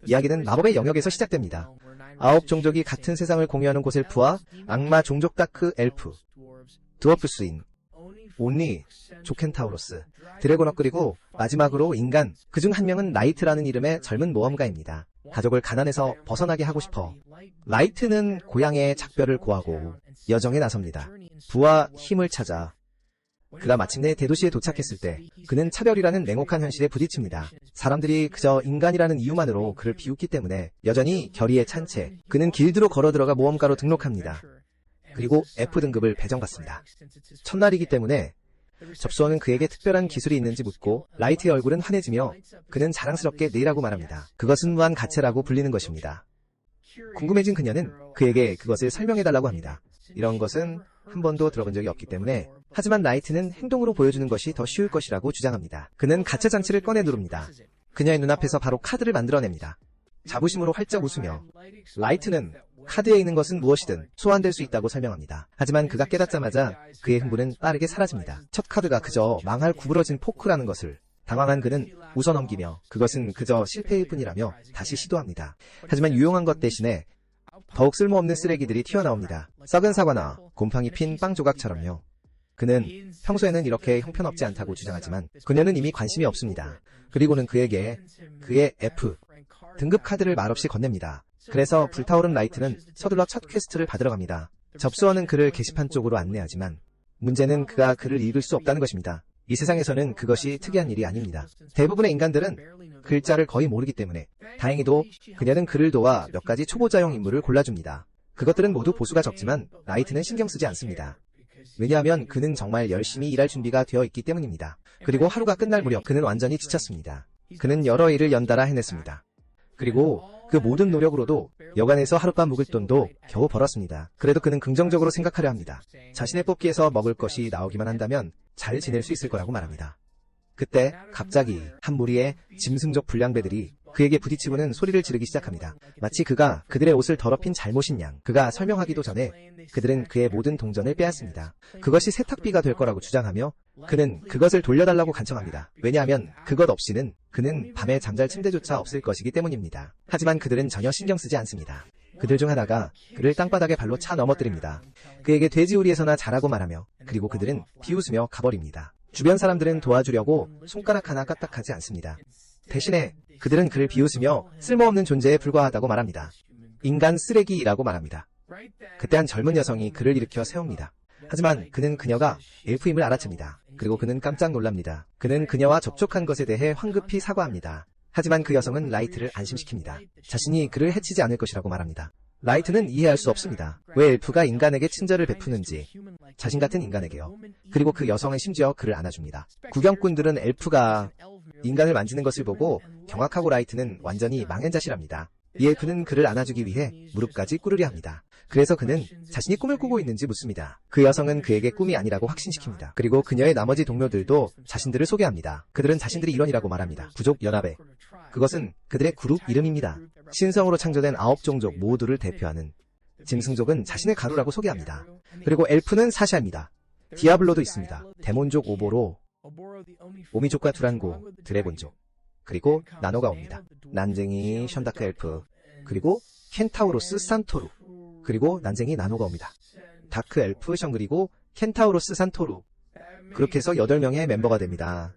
이야기는 마법의 영역에서 시작됩니다. 9종족이 같은 세상을 공유하는 곳 엘프와 악마 종족 다크 엘프, 드워프스인, 온리, 조켄타우로스, 드래곤업 그리고 마지막으로 인간, 그중 한 명은 라이트라는 이름의 젊은 모험가입니다. 가족을 가난에서 벗어나게 하고 싶어 라이트는 고향의 작별을 고하고 여정에 나섭니다. 부와 힘을 찾아 그가 마침내 대도시에 도착했을 때 그는 차별이라는 냉혹한 현실에 부딪힙니다. 사람들이 그저 인간이라는 이유만으로 그를 비웃기 때문에 여전히 결의에 찬 채 그는 길드로 걸어 들어가 모험가로 등록합니다. 그리고 F등급을 배정받습니다. 첫날이기 때문에 접수원은 그에게 특별한 기술이 있는지 묻고 라이트의 얼굴은 환해지며 그는 자랑스럽게 네라고 말합니다. 그것은 무한가체라고 불리는 것입니다. 궁금해진 그녀는 그에게 그것을 설명해달라고 합니다. 이런 것은 한 번도 들어본 적이 없기 때문에 하지만 라이트는 행동으로 보여주는 것이 더 쉬울 것이라고 주장합니다. 그는 가짜 장치를 꺼내 누릅니다. 그녀의 눈앞에서 바로 카드를 만들어냅니다. 자부심으로 활짝 웃으며 라이트는 카드에 있는 것은 무엇이든 소환될 수 있다고 설명합니다. 하지만 그가 깨닫자마자 그의 흥분은 빠르게 사라집니다. 첫 카드가 그저 망할 구부러진 포크라는 것을 당황한 그는 웃어넘기며 그것은 그저 실패일 뿐이라며 다시 시도합니다. 하지만 유용한 것 대신에 더욱 쓸모없는 쓰레기들이 튀어나옵니다. 썩은 사과나 곰팡이 핀 빵 조각처럼요. 그는 평소에는 이렇게 형편없지 않다고 주장하지만 그녀는 이미 관심이 없습니다. 그리고는 그에게 그의 F 등급 카드를 말없이 건넵니다. 그래서 불타오른 라이트는 서둘러 첫 퀘스트를 받으러 갑니다. 접수원은 그를 게시판 쪽으로 안내하지만 문제는 그가 글을 읽을 수 없다는 것입니다. 이 세상에서는 그것이 특이한 일이 아닙니다. 대부분의 인간들은 글자를 거의 모르기 때문에 다행히도 그녀는 그를 도와 몇 가지 초보자용 인물을 골라줍니다. 그것들은 모두 보수가 적지만 라이트는 신경 쓰지 않습니다. 왜냐하면 그는 정말 열심히 일할 준비가 되어 있기 때문입니다. 그리고 하루가 끝날 무렵 그는 완전히 지쳤습니다. 그는 여러 일을 연달아 해냈습니다. 그리고 그 모든 노력으로도 여관에서 하룻밤 묵을 돈도 겨우 벌었습니다. 그래도 그는 긍정적으로 생각하려 합니다. 자신의 뽑기에서 먹을 것이 나오기만 한다면 잘 지낼 수 있을 거라고 말합니다. 그때 갑자기 한 무리의 짐승족 불량배들이 그에게 부딪히고는 소리를 지르기 시작합니다. 마치 그가 그들의 옷을 더럽힌 잘못인 양. 그가 설명하기도 전에 그들은 그의 모든 동전을 빼앗습니다. 그것이 세탁비가 될 거라고 주장하며 그는 그것을 돌려달라고 간청합니다. 왜냐하면 그것 없이는 그는 밤에 잠잘 침대조차 없을 것이기 때문입니다. 하지만 그들은 전혀 신경 쓰지 않습니다. 그들 중 하나가 그를 땅바닥에 발로 차 넘어뜨립니다. 그에게 돼지우리에서나 자라고 말하며 그리고 그들은 비웃으며 가버립니다. 주변 사람들은 도와주려고 손가락 하나 까딱하지 않습니다. 대신에 그들은 그를 비웃으며 쓸모없는 존재에 불과하다고 말합니다. 인간 쓰레기라고 말합니다. 그때 한 젊은 여성이 그를 일으켜 세웁니다. 하지만 그는 그녀가 엘프임을 알아챕니다. 그리고 그는 깜짝 놀랍니다. 그는 그녀와 접촉한 것에 대해 황급히 사과합니다. 하지만 그 여성은 라이트를 안심시킵니다. 자신이 그를 해치지 않을 것이라고 말합니다. 라이트는 이해할 수 없습니다. 왜 엘프가 인간에게 친절을 베푸는지, 자신 같은 인간에게요. 그리고 그 여성은 심지어 그를 안아줍니다. 구경꾼들은 엘프가 인간을 만지는 것을 보고 경악하고 라이트는 완전히 망연자실합니다. 이에 그는 그를 안아주기 위해 무릎까지 꿇으려 합니다. 그래서 그는 자신이 꿈을 꾸고 있는지 묻습니다. 그 여성은 그에게 꿈이 아니라고 확신시킵니다. 그리고 그녀의 나머지 동료들도 자신들을 소개합니다. 그들은 자신들이 일원이라고 말합니다. 부족 연합회. 그것은 그들의 그룹 이름입니다. 신성으로 창조된 9종족 모두를 대표하는 짐승족은 자신의 가루라고 소개합니다. 그리고 엘프는 사샤입니다. 디아블로도 있습니다. 데몬족 오보로, 오미족과 두란고, 드래곤족, 그리고 나노가 옵니다. 난쟁이 션다크 엘프, 그리고 켄타우로스 산토루, 그리고 난쟁이 나노가 옵니다. 다크 엘프 션 그리고 켄타우로스 산토루. 그렇게 해서 8명의 멤버가 됩니다.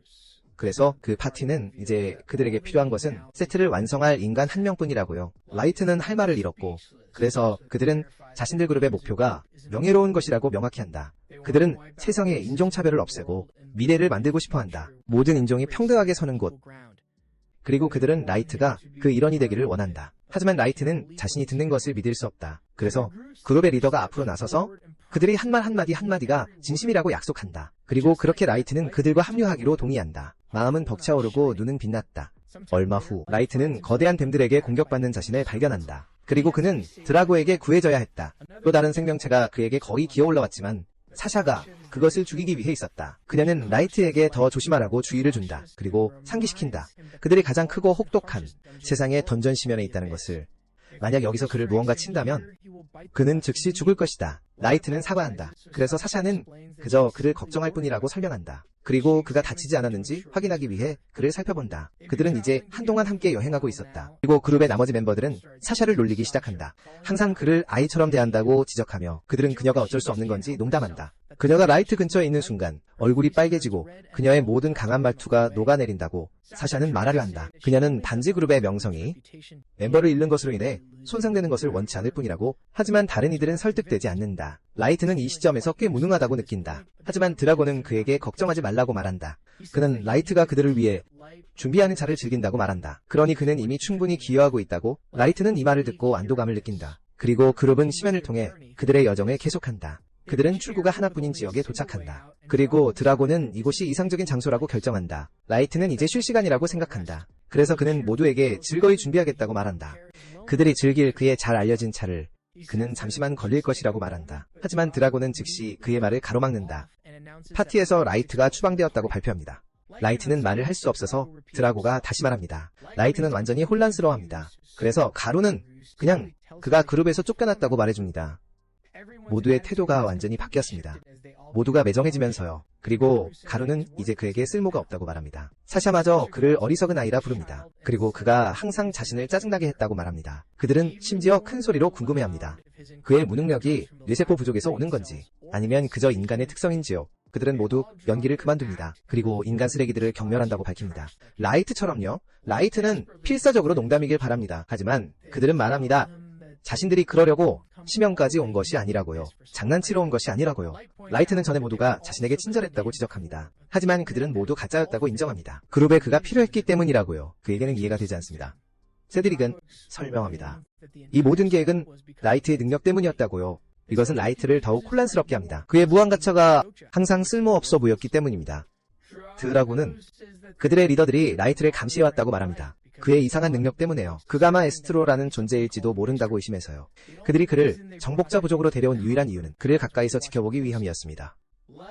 그래서 그 파티는 이제 그들에게 필요한 것은 세트를 완성할 인간 한 명뿐이라고요. 라이트는 할 말을 잃었고 그래서 그들은 자신들 그룹의 목표가 명예로운 것이라고 명확히 한다. 그들은 세상의 인종차별을 없애고 미래를 만들고 싶어한다. 모든 인종이 평등하게 서는 곳. 그리고 그들은 라이트가 그 일원이 되기를 원한다. 하지만 라이트는 자신이 듣는 것을 믿을 수 없다. 그래서 그룹의 리더가 앞으로 나서서 그들의 한말 한마디가 진심이라고 약속한다. 그리고 그렇게 라이트는 그들과 합류하기로 동의한다. 마음은 벅차오르고 눈은 빛났다. 얼마 후 라이트는 거대한 뱀들에게 공격받는 자신을 발견한다. 그리고 그는 드라고에게 구해져야 했다. 또 다른 생명체가 그에게 거의 기어올라왔지만 사샤가 그것을 죽이기 위해 있었다. 그녀는 라이트에게 더 조심하라고 주의를 준다. 그리고 상기시킨다. 그들이 가장 크고 혹독한 세상의 던전 심연에 있다는 것을. 만약 여기서 그를 무언가 친다면 그는 즉시 죽을 것이다. 라이트는 사과한다. 그래서 사샤는 그저 그를 걱정할 뿐이라고 설명한다. 그리고 그가 다치지 않았는지 확인하기 위해 그를 살펴본다. 그들은 이제 한동안 함께 여행하고 있었다. 그리고 그룹의 나머지 멤버들은 사샤를 놀리기 시작한다. 항상 그를 아이처럼 대한다고 지적하며 그들은 그녀가 어쩔 수 없는 건지 농담한다. 그녀가 라이트 근처에 있는 순간 얼굴이 빨개지고 그녀의 모든 강한 말투가 녹아내린다고 사샤는 말하려 한다. 그녀는 단지 그룹의 명성이 멤버를 잃는 것으로 인해 손상되는 것을 원치 않을 뿐이라고. 하지만 다른 이들은 설득되지 않는다. 라이트는 이 시점에서 꽤 무능하다고 느낀다. 하지만 드라곤은 그에게 걱정하지 말라고 말한다. 그는 라이트가 그들을 위해 준비하는 차를 즐긴다고 말한다. 그러니 그는 이미 충분히 기여하고 있다고. 라이트는 이 말을 듣고 안도감을 느낀다. 그리고 그룹은 시면을 통해 그들의 여정을 계속한다. 그들은 출구가 하나뿐인 지역에 도착한다. 그리고 드라곤은 이곳이 이상적인 장소라고 결정한다. 라이트는 이제 쉴 시간이라고 생각한다. 그래서 그는 모두에게 즐거이 준비하겠다고 말한다. 그들이 즐길 그의 잘 알려진 차를 그는 잠시만 걸릴 것이라고 말한다. 하지만 드라곤은 즉시 그의 말을 가로막는다. 파티에서 라이트가 추방되었다고 발표합니다. 라이트는 말을 할 수 없어서 드라고가 다시 말합니다. 라이트는 완전히 혼란스러워합니다. 그래서 가루는 그냥 그가 그룹에서 쫓겨났다고 말해줍니다. 모두의 태도가 완전히 바뀌었습니다. 모두가 매정해지면서요. 그리고 가루는 이제 그에게 쓸모가 없다고 말합니다. 사샤마저 그를 어리석은 아이라 부릅니다. 그리고 그가 항상 자신을 짜증나게 했다고 말합니다. 그들은 심지어 큰 소리로 궁금해합니다. 그의 무능력이 뇌세포 부족에서 오는 건지 아니면 그저 인간의 특성인지요. 그들은 모두 연기를 그만둡니다. 그리고 인간 쓰레기들을 경멸한다고 밝힙니다. 라이트처럼요. 라이트는 필사적으로 농담이길 바랍니다. 하지만 그들은 말합니다. 자신들이 그러려고 심연까지 온 것이 아니라고요. 장난치러 온 것이 아니라고요. 라이트는 전에 모두가 자신에게 친절했다고 지적합니다. 하지만 그들은 모두 가짜였다고 인정합니다. 그룹에 그가 필요했기 때문이라고요. 그에게는 이해가 되지 않습니다. 세드릭은 설명합니다. 이 모든 계획은 라이트의 능력 때문이었다고요. 이것은 라이트를 더욱 혼란스럽게 합니다. 그의 무한가처가 항상 쓸모없어 보였기 때문입니다. 드라군은 그들의 리더들이 라이트를 감시해왔다고 말합니다. 그의 이상한 능력 때문에요. 그가 마에스트로라는 존재일지도 모른다고 의심해서요. 그들이 그를 정복자 부족으로 데려온 유일한 이유는 그를 가까이서 지켜보기 위함이었습니다.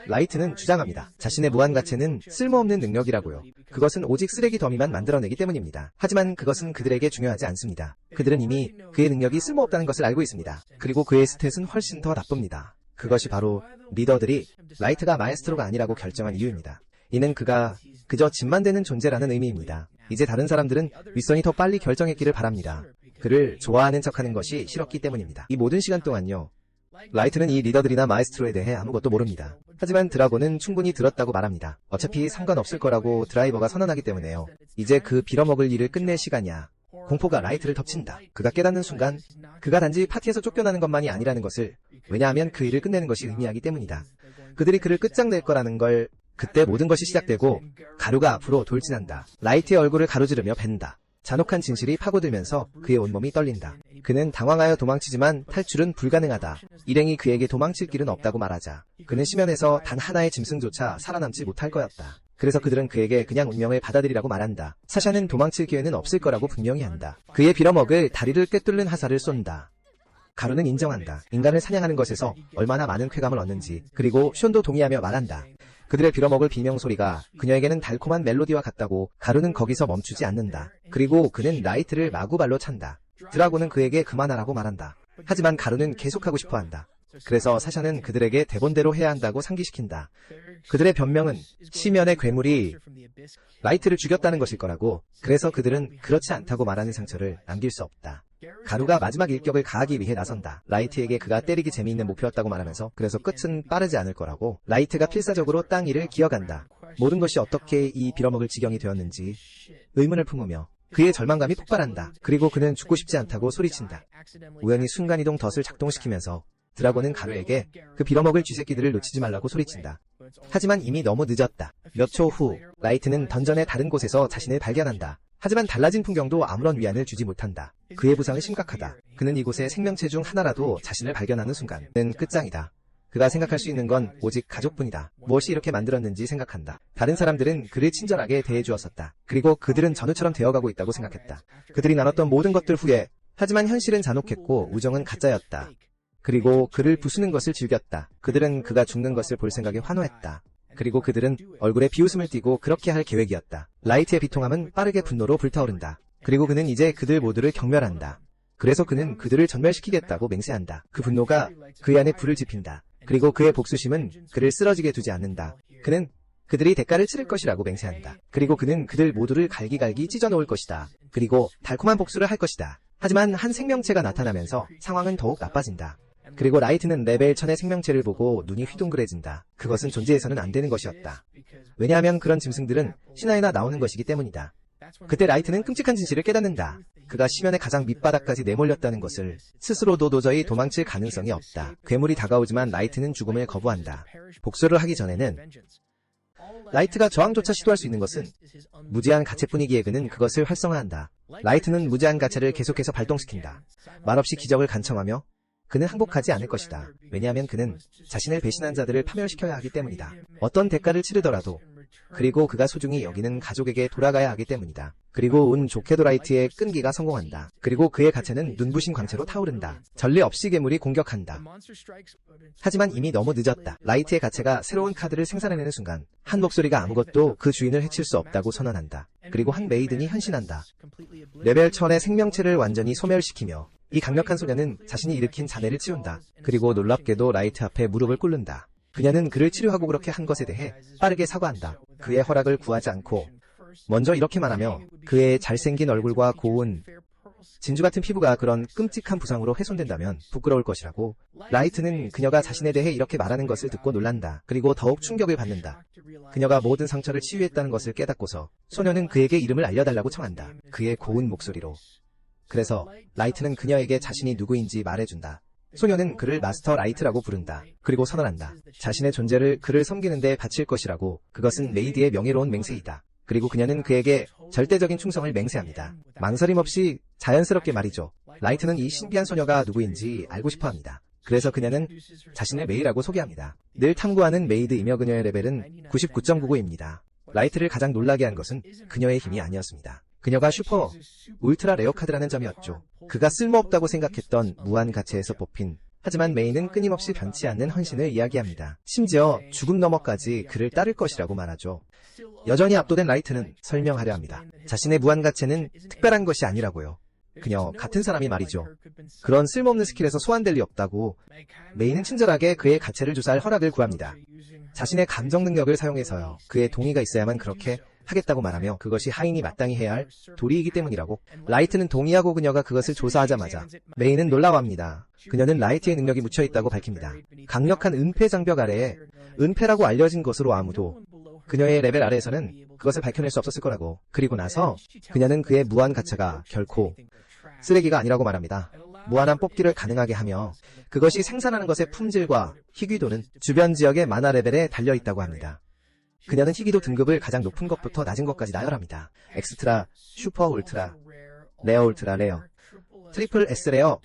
라이트는 주장합니다. 자신의 무한가체는 쓸모없는 능력이라고요. 그것은 오직 쓰레기 더미만 만들어내기 때문입니다. 하지만 그것은 그들에게 중요하지 않습니다. 그들은 이미 그의 능력이 쓸모없다는 것을 알고 있습니다. 그리고 그의 스탯은 훨씬 더 나쁩니다. 그것이 바로 리더들이 라이트가 마에스트로가 아니라고 결정한 이유입니다. 이는 그가 그저 짐만 되는 존재라는 의미입니다. 이제 다른 사람들은 윗선이 더 빨리 결정했기를 바랍니다. 그를 좋아하는 척하는 것이 싫었기 때문입니다. 이 모든 시간 동안요. 라이트는 이 리더들이나 마에스트로에 대해 아무것도 모릅니다. 하지만 드라곤은 충분히 들었다고 말합니다. 어차피 상관없을 거라고 드라이버가 선언하기 때문에요. 이제 그 빌어먹을 일을 끝낼 시간이야. 공포가 라이트를 덮친다. 그가 깨닫는 순간 그가 단지 파티에서 쫓겨나는 것만이 아니라는 것을, 왜냐하면 그 일을 끝내는 것이 의미하기 때문이다. 그들이 그를 끝장낼 거라는 걸. 그때 모든 것이 시작되고 가루가 앞으로 돌진한다. 라이트의 얼굴을 가로지르며 벤다. 잔혹한 진실이 파고들면서 그의 온몸이 떨린다. 그는 당황하여 도망치지만 탈출은 불가능하다. 일행이 그에게 도망칠 길은 없다고 말하자 그는 심연에서 단 하나의 짐승조차 살아남지 못할 거였다. 그래서 그들은 그에게 그냥 운명을 받아들이라고 말한다. 사샤는 도망칠 기회는 없을 거라고 분명히 한다. 그의 빌어먹을 다리를 꿰뚫는 화살을 쏜다. 가루는 인정한다. 인간을 사냥하는 것에서 얼마나 많은 쾌감을 얻는지. 그리고 숀도 동의하며 말한다. 그들의 빌어먹을 비명소리가 그녀에게는 달콤한 멜로디와 같다고. 가루는 거기서 멈추지 않는다. 그리고 그는 라이트를 마구발로 찬다. 드라곤은 그에게 그만하라고 말한다. 하지만 가루는 계속하고 싶어한다. 그래서 사샤는 그들에게 대본대로 해야 한다고 상기시킨다. 그들의 변명은 심연의 괴물이 라이트를 죽였다는 것일 거라고. 그래서 그들은 그렇지 않다고 말하는 상처를 남길 수 없다. 가루가 마지막 일격을 가하기 위해 나선다. 라이트에게 그가 때리기 재미있는 목표였다고 말하면서 그래서 끝은 빠르지 않을 거라고. 라이트가 필사적으로 땅 위를 기어간다. 모든 것이 어떻게 이 빌어먹을 지경이 되었는지 의문을 품으며 그의 절망감이 폭발한다. 그리고 그는 죽고 싶지 않다고 소리친다. 우연히 순간이동 덫을 작동시키면서 드라곤은 가루에게 그 빌어먹을 쥐새끼들을 놓치지 말라고 소리친다. 하지만 이미 너무 늦었다. 몇 초 후 라이트는 던전의 다른 곳에서 자신을 발견한다. 하지만 달라진 풍경도 아무런 위안을 주지 못한다. 그의 부상은 심각하다. 그는 이곳의 생명체 중 하나라도 자신을 발견하는 순간은 끝장이다. 그가 생각할 수 있는 건 오직 가족뿐이다. 무엇이 이렇게 만들었는지 생각한다. 다른 사람들은 그를 친절하게 대해주었었다. 그리고 그들은 전우처럼 되어가고 있다고 생각했다. 그들이 나눴던 모든 것들 후에. 하지만 현실은 잔혹했고 우정은 가짜였다. 그리고 그를 부수는 것을 즐겼다. 그들은 그가 죽는 것을 볼 생각에 환호했다. 그리고 그들은 얼굴에 비웃음을 띠고 그렇게 할 계획이었다. 라이트의 비통함은 빠르게 분노로 불타오른다. 그리고 그는 이제 그들 모두를 경멸한다. 그래서 그는 그들을 전멸시키겠다고 맹세한다. 그 분노가 그의 안에 불을 지핀다. 그리고 그의 복수심은 그를 쓰러지게 두지 않는다. 그는 그들이 대가를 치를 것이라고 맹세한다. 그리고 그는 그들 모두를 갈기갈기 찢어놓을 것이다. 그리고 달콤한 복수를 할 것이다. 하지만 한 생명체가 나타나면서 상황은 더욱 나빠진다. 그리고 라이트는 레벨 1000의 생명체를 보고 눈이 휘둥그레진다. 그것은 존재해서는 안 되는 것이었다. 왜냐하면 그런 짐승들은 신화에나 나오는 것이기 때문이다. 그때 라이트는 끔찍한 진실을 깨닫는다. 그가 심연의 가장 밑바닥까지 내몰렸다는 것을. 스스로도 도저히 도망칠 가능성이 없다. 괴물이 다가오지만 라이트는 죽음을 거부한다. 복수를 하기 전에는 라이트가 저항조차 시도할 수 있는 것은 무제한 가채뿐이기에 그는 그것을 활성화한다. 라이트는 무제한 가채를 계속해서 발동시킨다. 말없이 기적을 간청하며 그는 항복하지 않을 것이다. 왜냐하면 그는 자신을 배신한 자들을 파멸시켜야 하기 때문이다. 어떤 대가를 치르더라도. 그리고 그가 소중히 여기는 가족에게 돌아가야 하기 때문이다. 그리고 운 좋게도 라이트의 끈기가 성공한다. 그리고 그의 가채는 눈부신 광채로 타오른다. 전례 없이 괴물이 공격한다. 하지만 이미 너무 늦었다. 라이트의 가채가 새로운 카드를 생산해내는 순간 한 목소리가 아무것도 그 주인을 해칠 수 없다고 선언한다. 그리고 한 메이든이 현신한다. 레벨 1000의 생명체를 완전히 소멸시키며 이 강력한 소녀는 자신이 일으킨 잔해를 치운다. 그리고 놀랍게도 라이트 앞에 무릎을 꿇는다. 그녀는 그를 치료하고 그렇게 한 것에 대해 빠르게 사과한다. 그의 허락을 구하지 않고 먼저 이렇게 말하며 그의 잘생긴 얼굴과 고운 진주 같은 피부가 그런 끔찍한 부상으로 훼손된다면 부끄러울 것이라고. 라이트는 그녀가 자신에 대해 이렇게 말하는 것을 듣고 놀란다. 그리고 더욱 충격을 받는다. 그녀가 모든 상처를 치유했다는 것을 깨닫고서 소녀는 그에게 이름을 알려달라고 청한다. 그의 고운 목소리로. 그래서 라이트는 그녀에게 자신이 누구인지 말해준다. 소녀는 그를 마스터 라이트라고 부른다. 그리고 선언한다. 자신의 존재를 그를 섬기는 데 바칠 것이라고. 그것은 메이드의 명예로운 맹세이다. 그리고 그녀는 그에게 절대적인 충성을 맹세합니다. 망설임 없이 자연스럽게 말이죠. 라이트는 이 신비한 소녀가 누구인지 알고 싶어합니다. 그래서 그녀는 자신을 메이라고 소개합니다. 늘 탐구하는 메이드이며 그녀의 레벨은 99.99입니다. 라이트를 가장 놀라게 한 것은 그녀의 힘이 아니었습니다. 그녀가 슈퍼 울트라 레어 카드라는 점이었죠. 그가 쓸모없다고 생각했던 무한 가치에서 뽑힌. 하지만 메이는 끊임없이 변치 않는 헌신을 이야기합니다. 심지어 죽음 너머까지 그를 따를 것이라고 말하죠. 여전히 압도된 라이트는 설명하려 합니다. 자신의 무한 가치는 특별한 것이 아니라고요. 그녀 같은 사람이 말이죠. 그런 쓸모없는 스킬에서 소환될 리 없다고. 메이는 친절하게 그의 가치를 조사할 허락을 구합니다. 자신의 감정 능력을 사용해서요. 그의 동의가 있어야만 그렇게 하겠다고 말하며 그것이 하인이 마땅히 해야 할 도리이기 때문이라고. 라이트는 동의하고 그녀가 그것을 조사하자마자 메이는 놀라워합니다. 그녀는 라이트의 능력이 묻혀있다고 밝힙니다. 강력한 은폐 장벽 아래에 은폐라고 알려진 것으로 아무도 그녀의 레벨 아래에서는 그것을 밝혀낼 수 없었을 거라고. 그리고 나서 그녀는 그의 무한 가치가 결코 쓰레기가 아니라고 말합니다. 무한한 뽑기를 가능하게 하며 그것이 생산하는 것의 품질과 희귀도는 주변 지역의 만화 레벨에 달려있다고 합니다. 그녀는 희귀도 등급을 가장 높은 것부터 낮은 것까지 나열합니다. 엑스트라, 슈퍼 울트라, 레어 울트라 레어, 트리플 S 레어,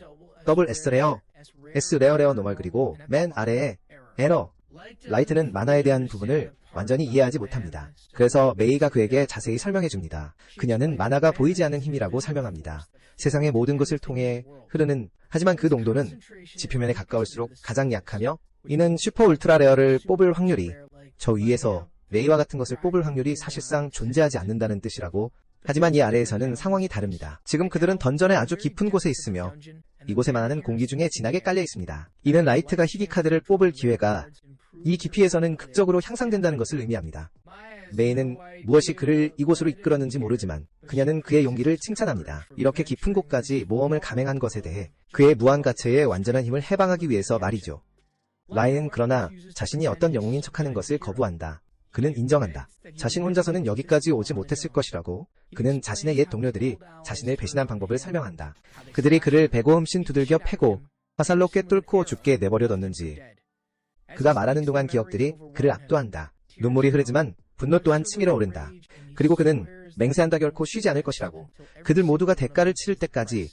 더블 S 레어, S 레어 레어 노멀 그리고 맨 아래에 에러. 라이트는 만화에 대한 부분을 완전히 이해하지 못합니다. 그래서 메이가 그에게 자세히 설명해줍니다. 그녀는 만화가 보이지 않는 힘이라고 설명합니다. 세상의 모든 것을 통해 흐르는, 하지만 그 농도는 지표면에 가까울수록 가장 약하며 이는 슈퍼 울트라 레어를 뽑을 확률이 저 위에서 메이와 같은 것을 뽑을 확률이 사실상 존재하지 않는다는 뜻이라고. 하지만 이 아래에서는 상황이 다릅니다. 지금 그들은 던전의 아주 깊은 곳에 있으며 이곳에 만화는 공기 중에 진하게 깔려 있습니다. 이는 라이트가 희귀 카드를 뽑을 기회가 이 깊이에서는 극적으로 향상된다는 것을 의미합니다. 메이는 무엇이 그를 이곳으로 이끌었는지 모르지만 그녀는 그의 용기를 칭찬합니다. 이렇게 깊은 곳까지 모험을 감행한 것에 대해 그의 무한 가치의 완전한 힘을 해방하기 위해서 말이죠. 라이는 그러나 자신이 어떤 영웅인 척하는 것을 거부한다. 그는 인정한다. 자신 혼자서는 여기까지 오지 못했을 것이라고. 그는 자신의 옛 동료들이 자신을 배신한 방법을 설명한다. 그들이 그를 배고흠씬 두들겨 패고 화살로 꿰뚫고 죽게 내버려뒀는지. 그가 말하는 동안 기억들이 그를 압도한다. 눈물이 흐르지만 분노 또한 치밀어 오른다. 그리고 그는 맹세한다. 결코 쉬지 않을 것이라고. 그들 모두가 대가를 치를 때까지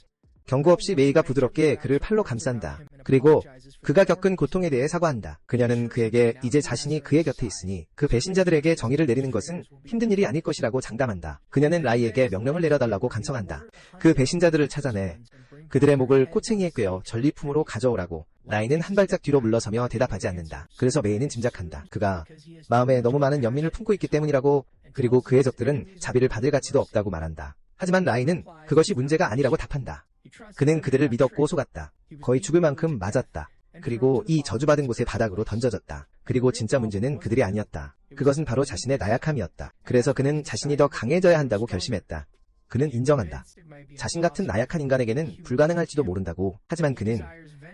경고 없이 메이가 부드럽게 그를 팔로 감싼다. 그리고 그가 겪은 고통에 대해 사과한다. 그녀는 그에게 이제 자신이 그의 곁에 있으니 그 배신자들에게 정의를 내리는 것은 힘든 일이 아닐 것이라고 장담한다. 그녀는 라이에게 명령을 내려달라고 간청한다. 그 배신자들을 찾아내 그들의 목을 꼬챙이에 꿰어 전리품으로 가져오라고. 라이는 한 발짝 뒤로 물러서며 대답하지 않는다. 그래서 메이는 짐작한다. 그가 마음에 너무 많은 연민을 품고 있기 때문이라고. 그리고 그의 적들은 자비를 받을 가치도 없다고 말한다. 하지만 라이는 그것이 문제가 아니라고 답한다. 그는 그들을 믿었고 속았다. 거의 죽을 만큼 맞았다. 그리고 이 저주받은 곳의 바닥으로 던져졌다. 그리고 진짜 문제는 그들이 아니었다. 그것은 바로 자신의 나약함이었다. 그래서 그는 자신이 더 강해져야 한다고 결심했다. 그는 인정한다. 자신 같은 나약한 인간에게는 불가능할지도 모른다고. 하지만 그는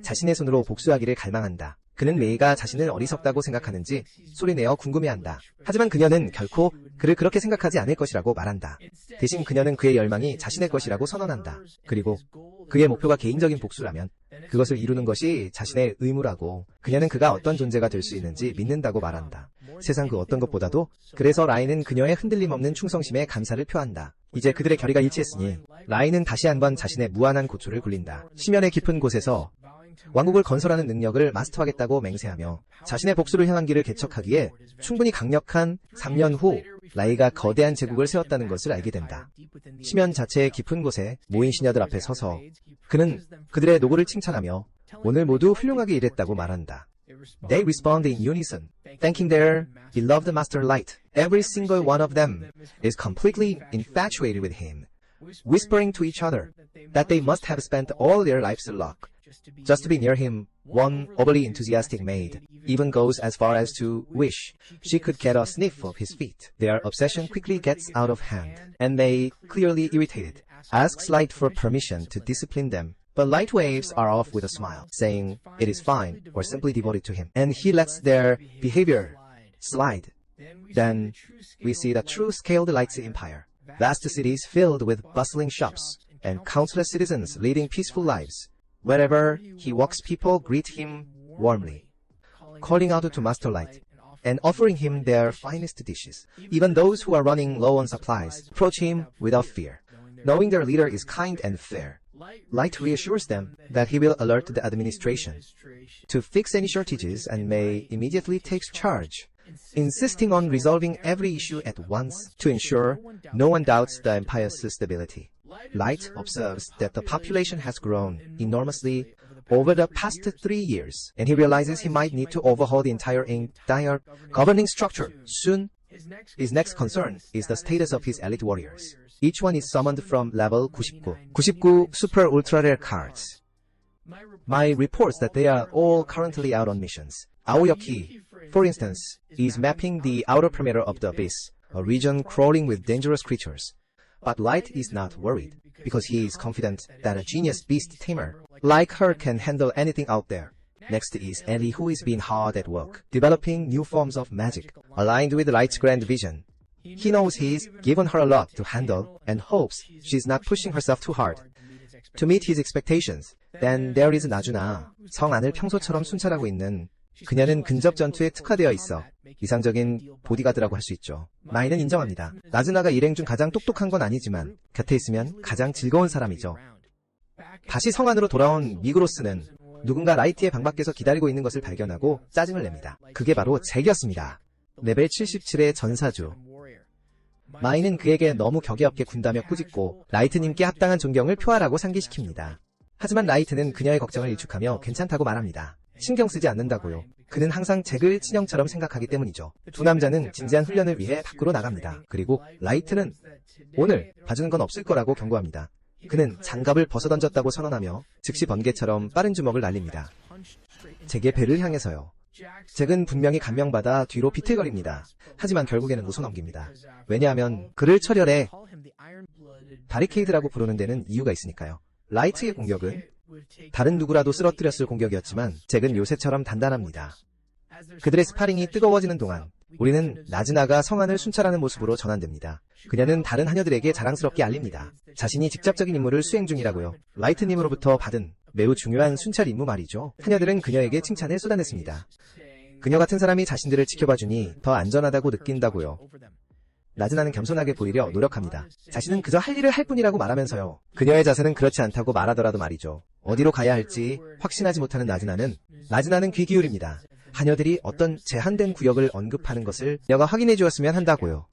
자신의 손으로 복수하기를 갈망한다. 그는 레이가 자신을 어리석다고 생각하는지 소리내어 궁금해한다. 하지만 그녀는 결코 그를 그렇게 생각하지 않을 것이라고 말한다. 대신 그녀는 그의 열망이 자신의 것이라고 선언한다. 그리고 그의 목표가 개인적인 복수라면 그것을 이루는 것이 자신의 의무라고, 그녀는 그가 어떤 존재가 될 수 있는지 믿는다고 말한다. 세상 그 어떤 것보다도. 그래서 라이는 그녀의 흔들림 없는 충성심에 감사를 표한다. 이제 그들의 결의가 일치했으니 라이는 다시 한번 자신의 무한한 고초를 굴린다. 심연의 깊은 곳에서 왕국을 건설하는 능력을 마스터하겠다고 맹세하며 자신의 복수를 향한 길을 개척하기에 충분히 강력한 3년 후 라이가 거대한 제국을 세웠다는 것을 알게 된다. 심연 자체의 깊은 곳에 모인 시녀들 앞에 서서 그는 그들의 노고를 칭찬하며 오늘 모두 훌륭하게 일했다고 말한다. They respond in unison, thanking their beloved Master Light. Every single one of them is completely infatuated with him, whispering to each other that they must have spent all their lives luck just to be near him. One overly enthusiastic maid even goes as far as to wish she could get a sniff of his feet. Their obsession quickly gets out of hand, and they, clearly irritated, asks Light for permission to discipline them. But Light waves are off with a smile, saying it is fine, or simply devoted to him, and he lets their behavior slide. Then we see the true scaled Light's empire. Vast cities filled with bustling shops, and countless citizens leading peaceful lives. Wherever he walks, people greet him warmly, calling out to Master Light and offering him their finest dishes. Even those who are running low on supplies approach him without fear, knowing their leader is kind and fair. Light reassures them that he will alert the administration to fix any shortages and may immediately take charge, insisting on resolving every issue at once to ensure no one doubts the empire's stability. Light observes that the population has grown enormously over the past 3 years, and he realizes he might need to overhaul the entire governing structure soon. His next concern is the status of his elite warriors. Each one is summoned from level 99 super ultra rare cards. My reports that they are all currently out on missions. Aoyaki, for instance, is mapping the outer perimeter of the abyss, a region crawling with dangerous creatures. But Light is not worried, because he is confident that a genius beast tamer like her can handle anything out there. Next is Ellie, who is being hard at work, developing new forms of magic, aligned with Light's grand vision. He knows he's given her a lot to handle, and hopes she's not pushing herself too hard to meet his expectations. Then there is 나주나, 성 안을 평소처럼 순찰하고 있는, 그녀는 근접 전투에 특화되어 있어 이상적인 보디가드라고 할 수 있죠. 마이는 인정합니다. 나즈나가 일행 중 가장 똑똑한 건 아니지만 곁에 있으면 가장 즐거운 사람이죠. 다시 성 안으로 돌아온 미그로스는 누군가 라이트의 방 밖에서 기다리고 있는 것을 발견하고 짜증을 냅니다. 그게 바로 잭이었습니다. 레벨 77의 전사주. 마이는 그에게 너무 격이 없게 군다며 꾸짖고 라이트님께 합당한 존경을 표하라고 상기시킵니다. 하지만 라이트는 그녀의 걱정을 일축하며 괜찮다고 말합니다. 신경 쓰지 않는다고요. 그는 항상 잭을 친형처럼 생각하기 때문이죠. 두 남자는 진지한 훈련을 위해 밖으로 나갑니다. 그리고 라이트는 오늘 봐주는 건 없을 거라고 경고합니다. 그는 장갑을 벗어던졌다고 선언하며 즉시 번개처럼 빠른 주먹을 날립니다. 잭의 배를 향해서요. 잭은 분명히 감명받아 뒤로 비틀거립니다. 하지만 결국에는 웃어넘깁니다. 왜냐하면 그를 철혈해 바리케이드라고 부르는 데는 이유가 있으니까요. 라이트의 공격은 다른 누구라도 쓰러뜨렸을 공격이었지만 잭은 요새처럼 단단합니다. 그들의 스파링이 뜨거워지는 동안 우리는 나즈나가 성안을 순찰하는 모습으로 전환됩니다. 그녀는 다른 하녀들에게 자랑스럽게 알립니다. 자신이 직접적인 임무를 수행 중이라고요. 라이트님으로부터 받은 매우 중요한 순찰 임무 말이죠. 하녀들은 그녀에게 칭찬을 쏟아냈습니다. 그녀 같은 사람이 자신들을 지켜봐주니 더 안전하다고 느낀다고요. 나즈나는 겸손하게 보이려 노력합니다. 자신은 그저 할 일을 할 뿐이라고 말하면서요. 그녀의 자세는 그렇지 않다고 말하더라도 말이죠. 어디로 가야 할지 확신하지 못하는 나즈나는 귀 기울입니다. 하녀들이 어떤 제한된 구역을 언급하는 것을 그녀가 확인해 주었으면 한다고요.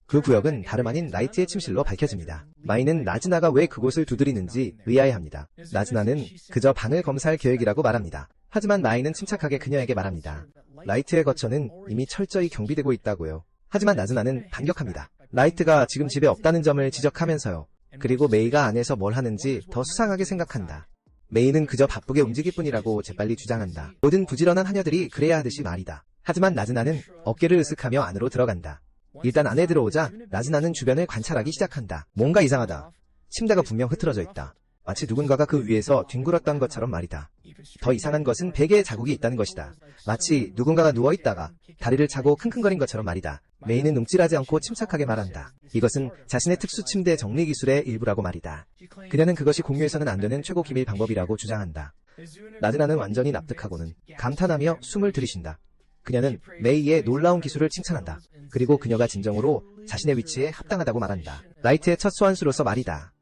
그 구역은 다름 아닌 라이트의 침실로 밝혀집니다. 마이는 나즈나가 왜 그곳을 두드리는지 의아해합니다. 나즈나는 그저 방을 검사할 계획이라고 말합니다. 하지만 마이는 침착하게 그녀에게 말합니다. 라이트의 거처는 이미 철저히 경비되고 있다고요. 하지만 나즈나는 반격합니다. 라이트가 지금 집에 없다는 점을 지적하면서요. 그리고 메이가 안에서 뭘 하는지 더 수상하게 생각한다. 메이는 그저 바쁘게 움직일 뿐이라고 재빨리 주장한다. 모든 부지런한 하녀들이 그래야 하듯이 말이다. 하지만 나즈나는 어깨를 으쓱하며 안으로 들어간다. 일단 안에 들어오자 나즈나는 주변을 관찰하기 시작한다. 뭔가 이상하다. 침대가 분명 흐트러져 있다. 마치 누군가가 그 위에서 뒹굴었던 것처럼 말이다. 더 이상한 것은 베개에 자국이 있다는 것이다. 마치 누군가가 누워있다가 다리를 차고 킁킁거린 것처럼 말이다. 메이는 움찔하지 않고 침착하게 말한다. 이것은 자신의 특수 침대 정리 기술의 일부라고 말이다. 그녀는 그것이 공유해서는 안 되는 최고 기밀 방법이라고 주장한다. 나즈나는 완전히 납득하고는 감탄하며 숨을 들이쉰다. 그녀는 메이의 놀라운 기술을 칭찬한다. 그리고 그녀가 진정으로 자신의 위치에 합당하다고 말한다. 라이트의 첫 소환수로서 말이다.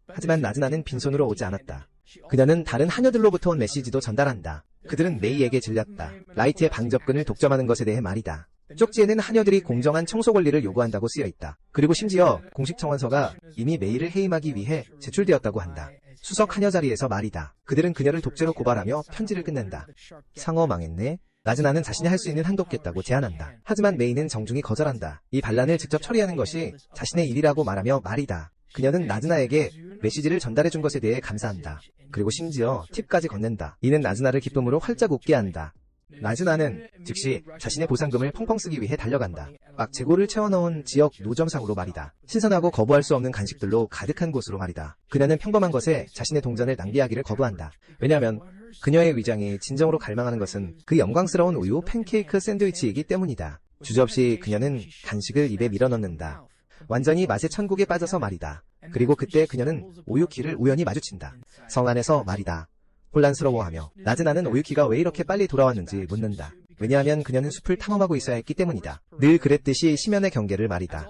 하지만 나즈나는 빈손으로 오지 않았다. 그녀는 다른 하녀들로부터 온 메시지도 전달한다. 그들은 메이에게 질렸다. 라이트의 방접근을 독점하는 것에 대해 말이다. 쪽지에는 하녀들이 공정한 청소 권리를 요구한다고 쓰여있다. 그리고 심지어 공식 청원서가 이미 메이를 해임하기 위해 제출되었다고 한다. 수석 하녀 자리에서 말이다. 그들은 그녀를 독재로 고발하며 편지를 끝낸다. 상어 망했네. 나즈나는 자신이 할 수 있는 한도 없겠다고 제안한다. 하지만 메이는 정중히 거절한다. 이 반란을 직접 처리하는 것이 자신의 일이라고 말하며 말이다. 그녀는 나즈나에게 메시지를 전달해준 것에 대해 감사한다. 그리고 심지어 팁까지 건넨다. 이는 나즈나를 기쁨으로 활짝 웃게 한다. 나즈나는 즉시 자신의 보상금을 펑펑 쓰기 위해 달려간다. 막 재고를 채워넣은 지역 노점상으로 말이다. 신선하고 거부할 수 없는 간식들로 가득한 곳으로 말이다. 그녀는 평범한 것에 자신의 동전을 낭비하기를 거부한다. 왜냐하면 그녀의 위장이 진정으로 갈망하는 것은 그 영광스러운 우유 팬케이크 샌드위치이기 때문이다. 주저없이 그녀는 간식을 입에 밀어넣는다. 완전히 맛의 천국에 빠져서 말이다. 그리고 그때 그녀는 오유키를 우연히 마주친다. 성 안에서 말이다. 혼란스러워하며 나즈나는 오유키가 왜 이렇게 빨리 돌아왔는지 묻는다. 왜냐하면 그녀는 숲을 탐험하고 있어야 했기 때문이다. 늘 그랬듯이 심연의 경계를 말이다.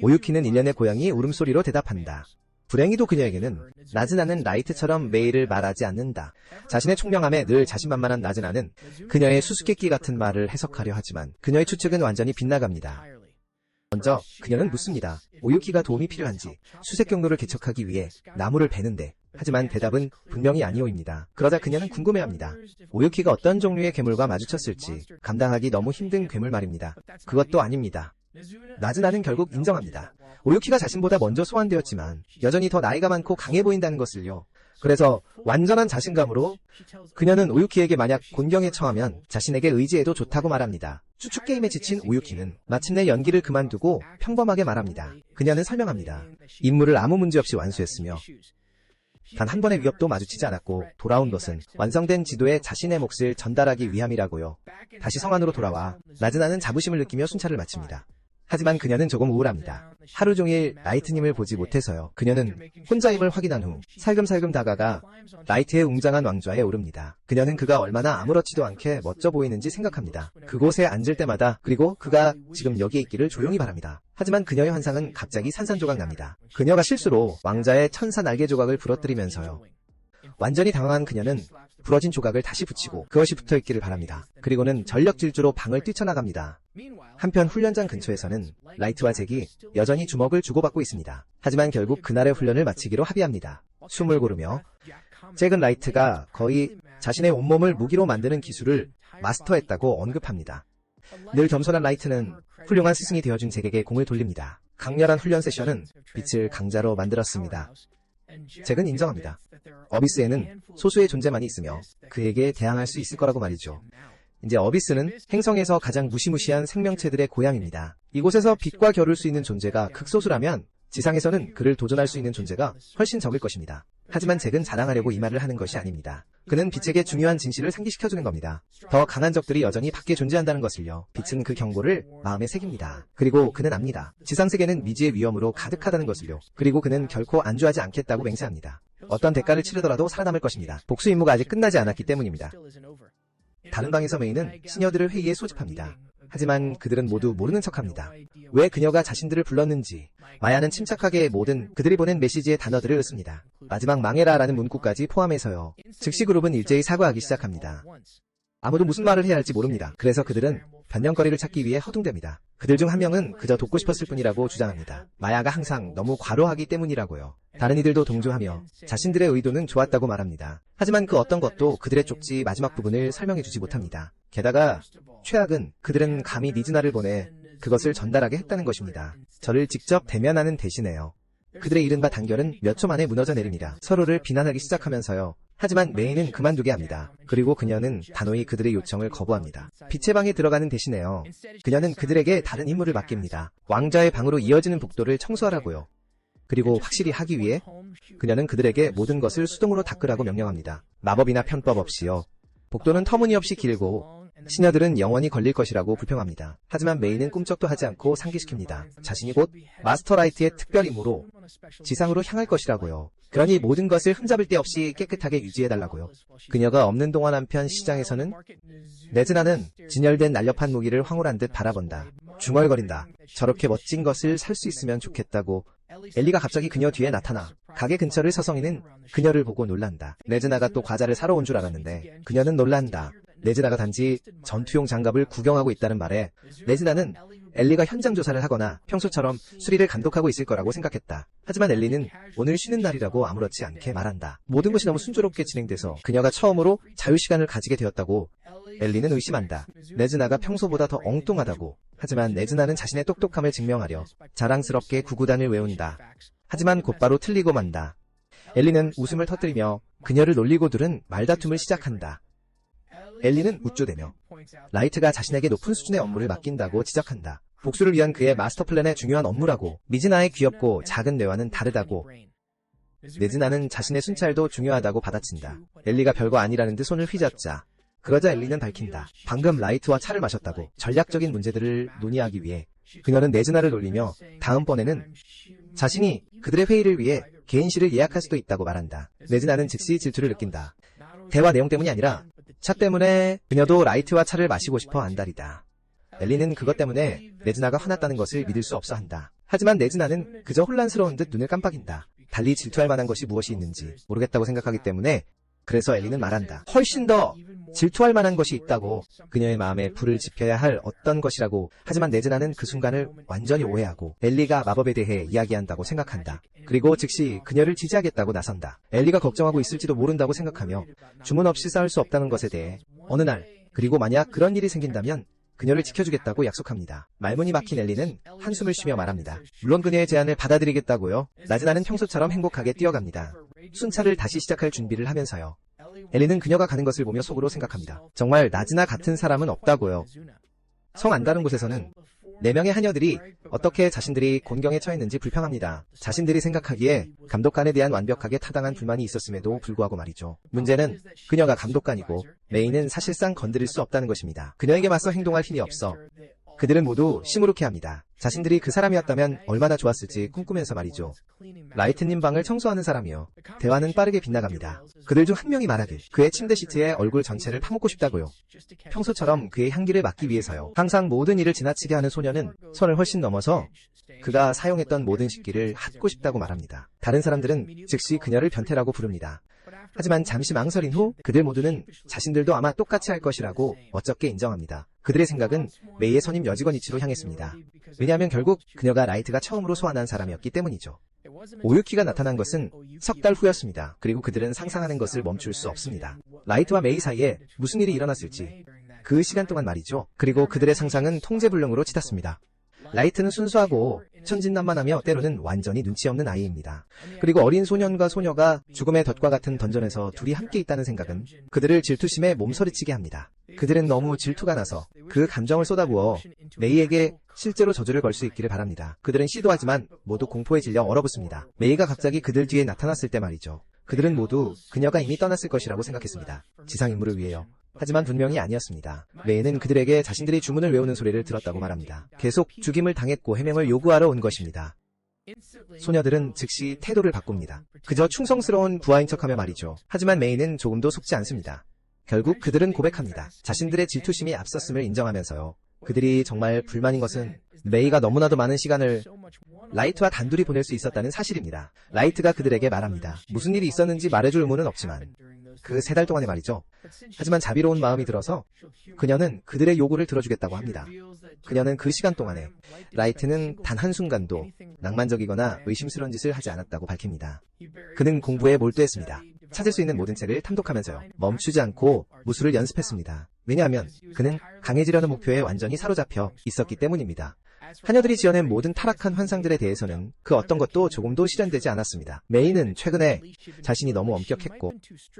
오유키는 일련의 고양이 울음소리로 대답한다. 불행히도 그녀에게는 나즈나는 라이트처럼 메이를 말하지 않는다. 자신의 총명함에 늘 자신만만한 나즈나는 그녀의 수수께끼 같은 말을 해석하려 하지만 그녀의 추측은 완전히 빗나갑니다. 먼저 그녀는 묻습니다. 오유키가 도움이 필요한지 수색 경로를 개척하기 위해 나무를 베는데. 하지만 대답은 분명히 아니오입니다. 그러자 그녀는 궁금해합니다. 오유키가 어떤 종류의 괴물과 마주쳤을지 감당하기 너무 힘든 괴물 말입니다. 그것도 아닙니다. 나즈나는 결국 인정합니다. 오유키가 자신보다 먼저 소환되었지만 여전히 더 나이가 많고 강해 보인다는 것을요. 그래서 완전한 자신감으로 그녀는 오유키에게 만약 곤경에 처하면 자신에게 의지해도 좋다고 말합니다. 추측게임에 지친 오유키는 마침내 연기를 그만두고 평범하게 말합니다. 그녀는 설명합니다. 임무를 아무 문제 없이 완수했으며 단 한 번의 위협도 마주치지 않았고 돌아온 것은 완성된 지도에 자신의 몫을 전달하기 위함이라고요. 다시 성 안으로 돌아와 나즈나는 자부심을 느끼며 순찰을 마칩니다. 하지만 그녀는 조금 우울합니다. 하루 종일 라이트님을 보지 못해서요. 그녀는 혼자임을 확인한 후 살금살금 다가가 라이트의 웅장한 왕좌에 오릅니다. 그녀는 그가 얼마나 아무렇지도 않게 멋져 보이는지 생각합니다. 그곳에 앉을 때마다 그리고 그가 지금 여기에 있기를 조용히 바랍니다. 하지만 그녀의 환상은 갑자기 산산조각 납니다. 그녀가 실수로 왕좌의 천사 날개 조각을 부러뜨리면서요. 완전히 당황한 그녀는 부러진 조각을 다시 붙이고 그것이 붙어있기를 바랍니다. 그리고는 전력 질주로 방을 뛰쳐나갑니다. 한편 훈련장 근처에서는 라이트와 잭이 여전히 주먹을 주고받고 있습니다. 하지만 결국 그날의 훈련을 마치기로 합의합니다. 숨을 고르며 잭은 라이트가 거의 자신의 온몸을 무기로 만드는 기술을 마스터했다고 언급합니다. 늘 겸손한 라이트는 훌륭한 스승이 되어준 잭에게 공을 돌립니다. 강렬한 훈련 세션은 빛을 강자로 만들었습니다. 잭은 인정합니다. 어비스에는 소수의 존재만이 있으며 그에게 대항할 수 있을 거라고 말이죠. 이제 어비스는 행성에서 가장 무시무시한 생명체들의 고향입니다. 이곳에서 빛과 겨룰 수 있는 존재가 극소수라면 지상에서는 그를 도전할 수 있는 존재가 훨씬 적을 것입니다. 하지만 잭은 자랑하려고 이 말을 하는 것이 아닙니다. 그는 빛에게 중요한 진실을 상기시켜주는 겁니다. 더 강한 적들이 여전히 밖에 존재한다는 것을요. 빛은 그 경고를 마음에 새깁니다. 그리고 그는 압니다. 지상세계는 미지의 위험으로 가득하다는 것을요. 그리고 그는 결코 안주하지 않겠다고 맹세합니다. 어떤 대가를 치르더라도 살아남을 것입니다. 복수 임무가 아직 끝나지 않았기 때문입니다. 다른 방에서 메이는 시녀들을 회의에 소집합니다. 하지만 그들은 모두 모르는 척합니다. 왜 그녀가 자신들을 불렀는지. 마야는 침착하게 모든 그들이 보낸 메시지의 단어들을 읊습니다. 마지막 망해라 라는 문구까지 포함해서요. 즉시 그룹은 일제히 사과하기 시작합니다. 아무도 무슨 말을 해야 할지 모릅니다. 그래서 그들은 변명거리를 찾기 위해 허둥댑니다. 그들 중 한 명은 그저 돕고 싶었을 뿐이라고 주장합니다. 마야가 항상 너무 과로하기 때문이라고요. 다른 이들도 동조하며 자신들의 의도는 좋았다고 말합니다. 하지만 그 어떤 것도 그들의 쪽지 마지막 부분을 설명해주지 못합니다. 게다가 최악은 그들은 감히 니즈나를 보내 그것을 전달하게 했다는 것입니다. 저를 직접 대면하는 대신에요. 그들의 이른바 단결은 몇 초 만에 무너져 내립니다. 서로를 비난하기 시작하면서요. 하지만 메이는 그만두게 합니다. 그리고 그녀는 단호히 그들의 요청을 거부합니다. 빛의 방에 들어가는 대신에요. 그녀는 그들에게 다른 임무를 맡깁니다. 왕좌의 방으로 이어지는 복도를 청소하라고요. 그리고 확실히 하기 위해 그녀는 그들에게 모든 것을 수동으로 닦으라고 명령합니다. 마법이나 편법 없이요. 복도는 터무니없이 길고 시녀들은 영원히 걸릴 것이라고 불평합니다. 하지만 메이는 꿈쩍도 하지 않고 상기시킵니다. 자신이 곧 마스터 라이트의 특별 임무로 지상으로 향할 것이라고요. 그러니 모든 것을 흠잡을 데 없이 깨끗하게 유지해달라고요. 그녀가 없는 동안 한편 시장에서는 레즈나는 진열된 날렵한 무기를 황홀한 듯 바라본다. 중얼거린다. 저렇게 멋진 것을 살 수 있으면 좋겠다고. 엘리가 갑자기 그녀 뒤에 나타나 가게 근처를 서성이는 그녀를 보고 놀란다. 레즈나가 또 과자를 사러 온 줄 알았는데 그녀는 놀란다. 레즈나가 단지 전투용 장갑을 구경하고 있다는 말에 레즈나는 엘리가 현장 조사를 하거나 평소처럼 수리를 감독하고 있을 거라고 생각했다. 하지만 엘리는 오늘 쉬는 날이라고 아무렇지 않게 말한다. 모든 것이 너무 순조롭게 진행돼서 그녀가 처음으로 자유시간을 가지게 되었다고 엘리는 의심한다. 레즈나가 평소보다 더 엉뚱하다고. 하지만 레즈나는 자신의 똑똑함을 증명하려 자랑스럽게 구구단을 외운다. 하지만 곧바로 틀리고 만다. 엘리는 웃음을 터뜨리며 그녀를 놀리고 둘은 말다툼을 시작한다. 엘리는 우쭐대며 라이트가 자신에게 높은 수준의 업무를 맡긴다고 지적한다. 복수를 위한 그의 마스터 플랜의 중요한 업무라고. 미즈나의 귀엽고 작은 뇌와는 다르다고. 레즈나는 자신의 순찰도 중요하다고 받아친다. 엘리가 별거 아니라는 듯 손을 휘젓자. 그러자 엘리는 밝힌다. 방금 라이트와 차를 마셨다고. 전략적인 문제들을 논의하기 위해 그녀는 레즈나를 놀리며 다음번에는 자신이 그들의 회의를 위해 개인실을 예약할 수도 있다고 말한다. 레즈나는 즉시 질투를 느낀다. 대화 내용 때문이 아니라 차 때문에 그녀도 라이트와 차를 마시고 싶어 안달이다. 엘리는 그것 때문에 레즈나가 화났다는 것을 믿을 수 없어 한다. 하지만 레즈나는 그저 혼란스러운 듯 눈을 깜빡인다. 달리 질투할 만한 것이 무엇이 있는지 모르겠다고 생각하기 때문에. 그래서 엘리는 말한다. 훨씬 더 질투할 만한 것이 있다고. 그녀의 마음에 불을 지펴야 할 어떤 것이라고. 하지만 레즈나는 그 순간을 완전히 오해하고 엘리가 마법에 대해 이야기한다고 생각한다. 그리고 즉시 그녀를 지지하겠다고 나선다. 엘리가 걱정하고 있을지도 모른다고 생각하며 주문 없이 싸울 수 없다는 것에 대해 어느 날, 그리고 만약 그런 일이 생긴다면 그녀를 지켜주겠다고 약속합니다. 말문이 막힌 엘리는 한숨을 쉬며 말합니다. 물론 그녀의 제안을 받아들이겠다고요. 레즈나는 평소처럼 행복하게 뛰어갑니다. 순찰을 다시 시작할 준비를 하면서요. 엘리는 그녀가 가는 것을 보며 속으로 생각합니다. 정말 레즈나 같은 사람은 없다고요. 성 안 다른 곳에서는 4명의 하녀들이 어떻게 자신들이 곤경에 처했는지 불평합니다. 자신들이 생각하기에 감독관에 대한 완벽하게 타당한 불만이 있었음에도 불구하고 말이죠. 문제는 그녀가 감독관이고 메이는 사실상 건드릴 수 없다는 것입니다. 그녀에게 맞서 행동할 힘이 없어 그들은 모두 시무룩해합니다. 자신들이 그 사람이었다면 얼마나 좋았을지 꿈꾸면서 말이죠. 라이트님 방을 청소하는 사람이요. 대화는 빠르게 빗나갑니다. 그들 중 한 명이 말하길 그의 침대 시트에 얼굴 전체를 파묻고 싶다고요. 평소처럼 그의 향기를 맡기 위해서요. 항상 모든 일을 지나치게 하는 소녀는 선을 훨씬 넘어서 그가 사용했던 모든 식기를 핫고 싶다고 말합니다. 다른 사람들은 즉시 그녀를 변태라고 부릅니다. 하지만 잠시 망설인 후 그들 모두는 자신들도 아마 똑같이 할 것이라고 어쩌게 인정합니다. 그들의 생각은 메이의 선임 여직원 위치로 향했습니다. 왜냐하면 결국 그녀가 라이트가 처음으로 소환한 사람이었기 때문이죠. 오유키가 나타난 것은 석 달 후였습니다. 그리고 그들은 상상하는 것을 멈출 수 없습니다. 라이트와 메이 사이에 무슨 일이 일어났을지. 그 시간 동안 말이죠. 그리고 그들의 상상은 통제불능으로 치닫습니다. 라이트는 순수하고 천진난만하며 때로는 완전히 눈치 없는 아이입니다. 그리고 어린 소년과 소녀가 죽음의 덫과 같은 던전에서 둘이 함께 있다는 생각은 그들을 질투심에 몸서리치게 합니다. 그들은 너무 질투가 나서 그 감정을 쏟아부어 메이에게 실제로 저주를 걸 수 있기를 바랍니다. 그들은 시도하지만 모두 공포에 질려 얼어붙습니다. 메이가 갑자기 그들 뒤에 나타났을 때 말이죠. 그들은 모두 그녀가 이미 떠났을 것이라고 생각했습니다. 지상 임무를 위해요. 하지만 분명히 아니었습니다. 메이는 그들에게 자신들이 주문을 외우는 소리를 들었다고 말합니다. 계속 죽임을 당했고 해명을 요구하러 온 것입니다. 소녀들은 즉시 태도를 바꿉니다. 그저 충성스러운 부하인 척하며 말이죠. 하지만 메이는 조금도 속지 않습니다. 결국 그들은 고백합니다. 자신들의 질투심이 앞섰음을 인정하면서요. 그들이 정말 불만인 것은 메이가 너무나도 많은 시간을 라이트와 단둘이 보낼 수 있었다는 사실입니다. 라이트가 그들에게 말합니다. 무슨 일이 있었는지 말해줄 의무는 없지만 그 3달 동안에 말이죠. 하지만 자비로운 마음이 들어서 그녀는 그들의 요구를 들어주겠다고 합니다. 그녀는 그 시간 동안에 라이트는 단 한순간도 낭만적이거나 의심스러운 짓을 하지 않았다고 밝힙니다. 그는 공부에 몰두했습니다. 찾을 수 있는 모든 책을 탐독하면서요. 멈추지 않고 무술을 연습했습니다. 왜냐하면 그는 강해지려는 목표에 완전히 사로잡혀 있었기 때문입니다. 하녀들이 지어낸 모든 타락한 환상들에 대해서는 그 어떤 것도 조금도 실현되지 않았습니다. 메이는 최근에 자신이 너무 엄격했고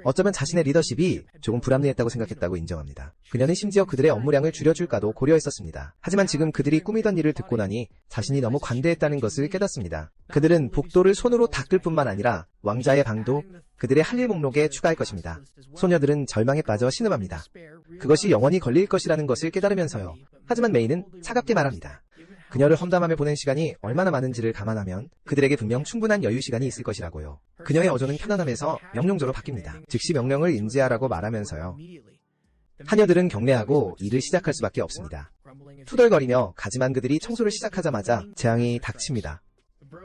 어쩌면 자신의 리더십이 조금 불합리했다고 생각했다고 인정합니다. 그녀는 심지어 그들의 업무량을 줄여줄까도 고려했었습니다. 하지만 지금 그들이 꾸미던 일을 듣고 나니 자신이 너무 관대했다는 것을 깨닫습니다. 그들은 복도를 손으로 닦을 뿐만 아니라 왕자의 방도 그들의 할 일 목록에 추가할 것입니다. 소녀들은 절망에 빠져 신음합니다. 그것이 영원히 걸릴 것이라는 것을 깨달으면서요. 하지만 메이는 차갑게 말합니다. 그녀를 험담하며 보낸 시간이 얼마나 많은지를 감안하면 그들에게 분명 충분한 여유 시간이 있을 것이라고요. 그녀의 어조는 편안함에서 명령조로 바뀝니다. 즉시 명령을 인지하라고 말하면서요. 하녀들은 경례하고 일을 시작할 수밖에 없습니다. 투덜거리며 가지만 그들이 청소를 시작하자마자 재앙이 닥칩니다.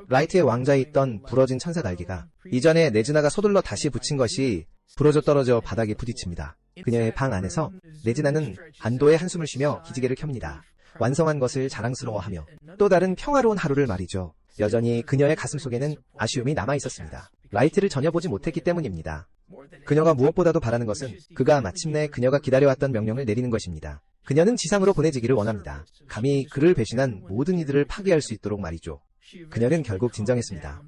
라이트의 왕좌에 있던 부러진 천사 날개가 이전에 네즈나가 서둘러 다시 붙인 것이 부러져 떨어져 바닥에 부딪힙니다. 그녀의 방 안에서 네즈나는 안도의 한숨을 쉬며 기지개를 켭니다. 완성한 것을 자랑스러워하며 또 다른 평화로운 하루를 말이죠. 여전히 그녀의 가슴속에는 아쉬움이 남아있었습니다. 라이트를 전혀 보지 못했기 때문입니다. 그녀가 무엇보다도 바라는 것은 그가 마침내 그녀가 기다려왔던 명령을 내리는 것입니다. 그녀는 지상으로 보내지기를 원합니다. 감히 그를 배신한 모든 이들을 파괴할 수 있도록 말이죠. 그녀는 결국 진정했습니다.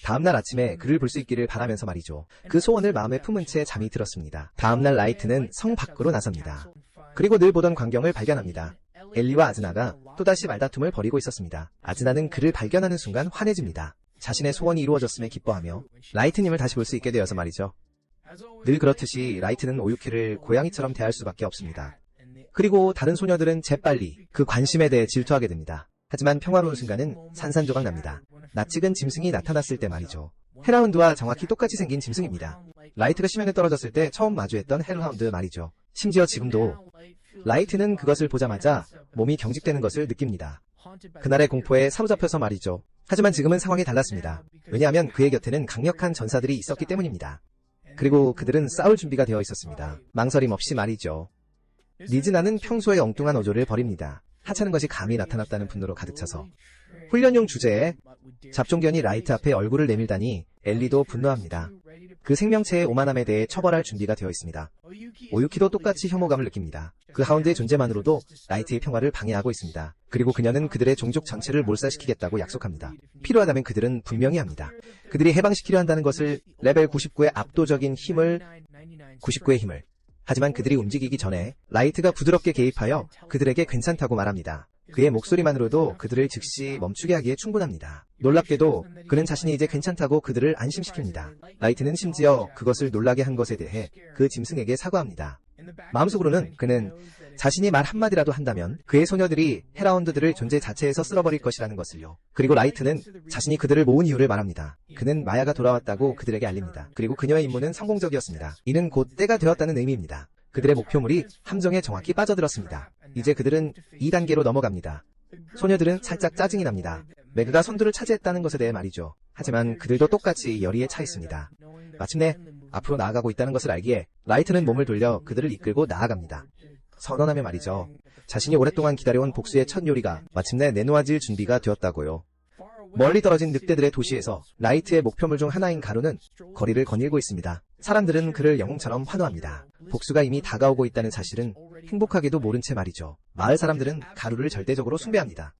다음날 아침에 그를 볼 수 있기를 바라면서 말이죠. 그 소원을 마음에 품은 채 잠이 들었습니다. 다음날 라이트는 성 밖으로 나섭니다. 그리고 늘 보던 광경을 발견합니다. 엘리와 아즈나가 또다시 말다툼을 벌이고 있었습니다. 아즈나는 그를 발견하는 순간 환해집니다. 자신의 소원이 이루어졌음에 기뻐하며 라이트님을 다시 볼 수 있게 되어서 말이죠. 늘 그렇듯이 라이트는 오유키를 고양이처럼 대할 수밖에 없습니다. 그리고 다른 소녀들은 재빨리 그 관심에 대해 질투하게 됩니다. 하지만 평화로운 순간은 산산조각 납니다. 낯익은 짐승이 나타났을 때 말이죠. 헬라운드와 정확히 똑같이 생긴 짐승입니다. 라이트가 심연에 떨어졌을 때 처음 마주했던 헬라운드 말이죠. 심지어 지금도 라이트는 그것을 보자마자 몸이 경직되는 것을 느낍니다. 그날의 공포에 사로잡혀서 말이죠. 하지만 지금은 상황이 달랐습니다. 왜냐하면 그의 곁에는 강력한 전사들이 있었기 때문입니다. 그리고 그들은 싸울 준비가 되어 있었습니다. 망설임 없이 말이죠. 니즈나는 평소에 엉뚱한 어조를 벌입니다. 하찮은 것이 감히 나타났다는 분노로 가득 차서 훈련용 주제에 잡종견이 라이트 앞에 얼굴을 내밀다니 엘리도 분노합니다. 그 생명체의 오만함에 대해 처벌할 준비가 되어 있습니다. 오유키도 똑같이 혐오감을 느낍니다. 그 하운드의 존재만으로도 라이트의 평화를 방해하고 있습니다. 그리고 그녀는 그들의 종족 전체를 몰살시키겠다고 약속합니다. 필요하다면 그들은 분명히 합니다. 그들이 해방시키려 한다는 것을 레벨 99의 압도적인 힘을 99의 힘을 하지만 그들이 움직이기 전에 라이트가 부드럽게 개입하여 그들에게 괜찮다고 말합니다. 그의 목소리만으로도 그들을 즉시 멈추게 하기에 충분합니다. 놀랍게도 그는 자신이 이제 괜찮다고 그들을 안심시킵니다. 라이트는 심지어 그것을 놀라게 한 것에 대해 그 짐승에게 사과합니다. 마음속으로는 그는 자신이 말 한마디라도 한다면 그의 소녀들이 헤라운드들을 존재 자체에서 쓸어버릴 것이라는 것을요. 그리고 라이트는 자신이 그들을 모은 이유를 말합니다. 그는 마야가 돌아왔다고 그들에게 알립니다. 그리고 그녀의 임무는 성공적이었습니다. 이는 곧 때가 되었다는 의미입니다. 그들의 목표물이 함정에 정확히 빠져들었습니다. 이제 그들은 2단계로 넘어갑니다. 소녀들은 살짝 짜증이 납니다. 매그가 선두를 차지했다는 것에 대해 말이죠. 하지만 그들도 똑같이 열의에 차 있습니다. 마침내 앞으로 나아가고 있다는 것을 알기에 라이트는 몸을 돌려 그들을 이끌고 나아갑니다. 선언하며 말이죠. 자신이 오랫동안 기다려온 복수의 첫 요리가 마침내 내놓아질 준비가 되었다고요. 멀리 떨어진 늑대들의 도시에서 라이트의 목표물 중 하나인 가루는 거리를 거닐고 있습니다. 사람들은 그를 영웅처럼 환호합니다. 복수가 이미 다가오고 있다는 사실은 행복하게도 모른 채 말이죠. 마을 사람들은 가루를 절대적으로 숭배합니다.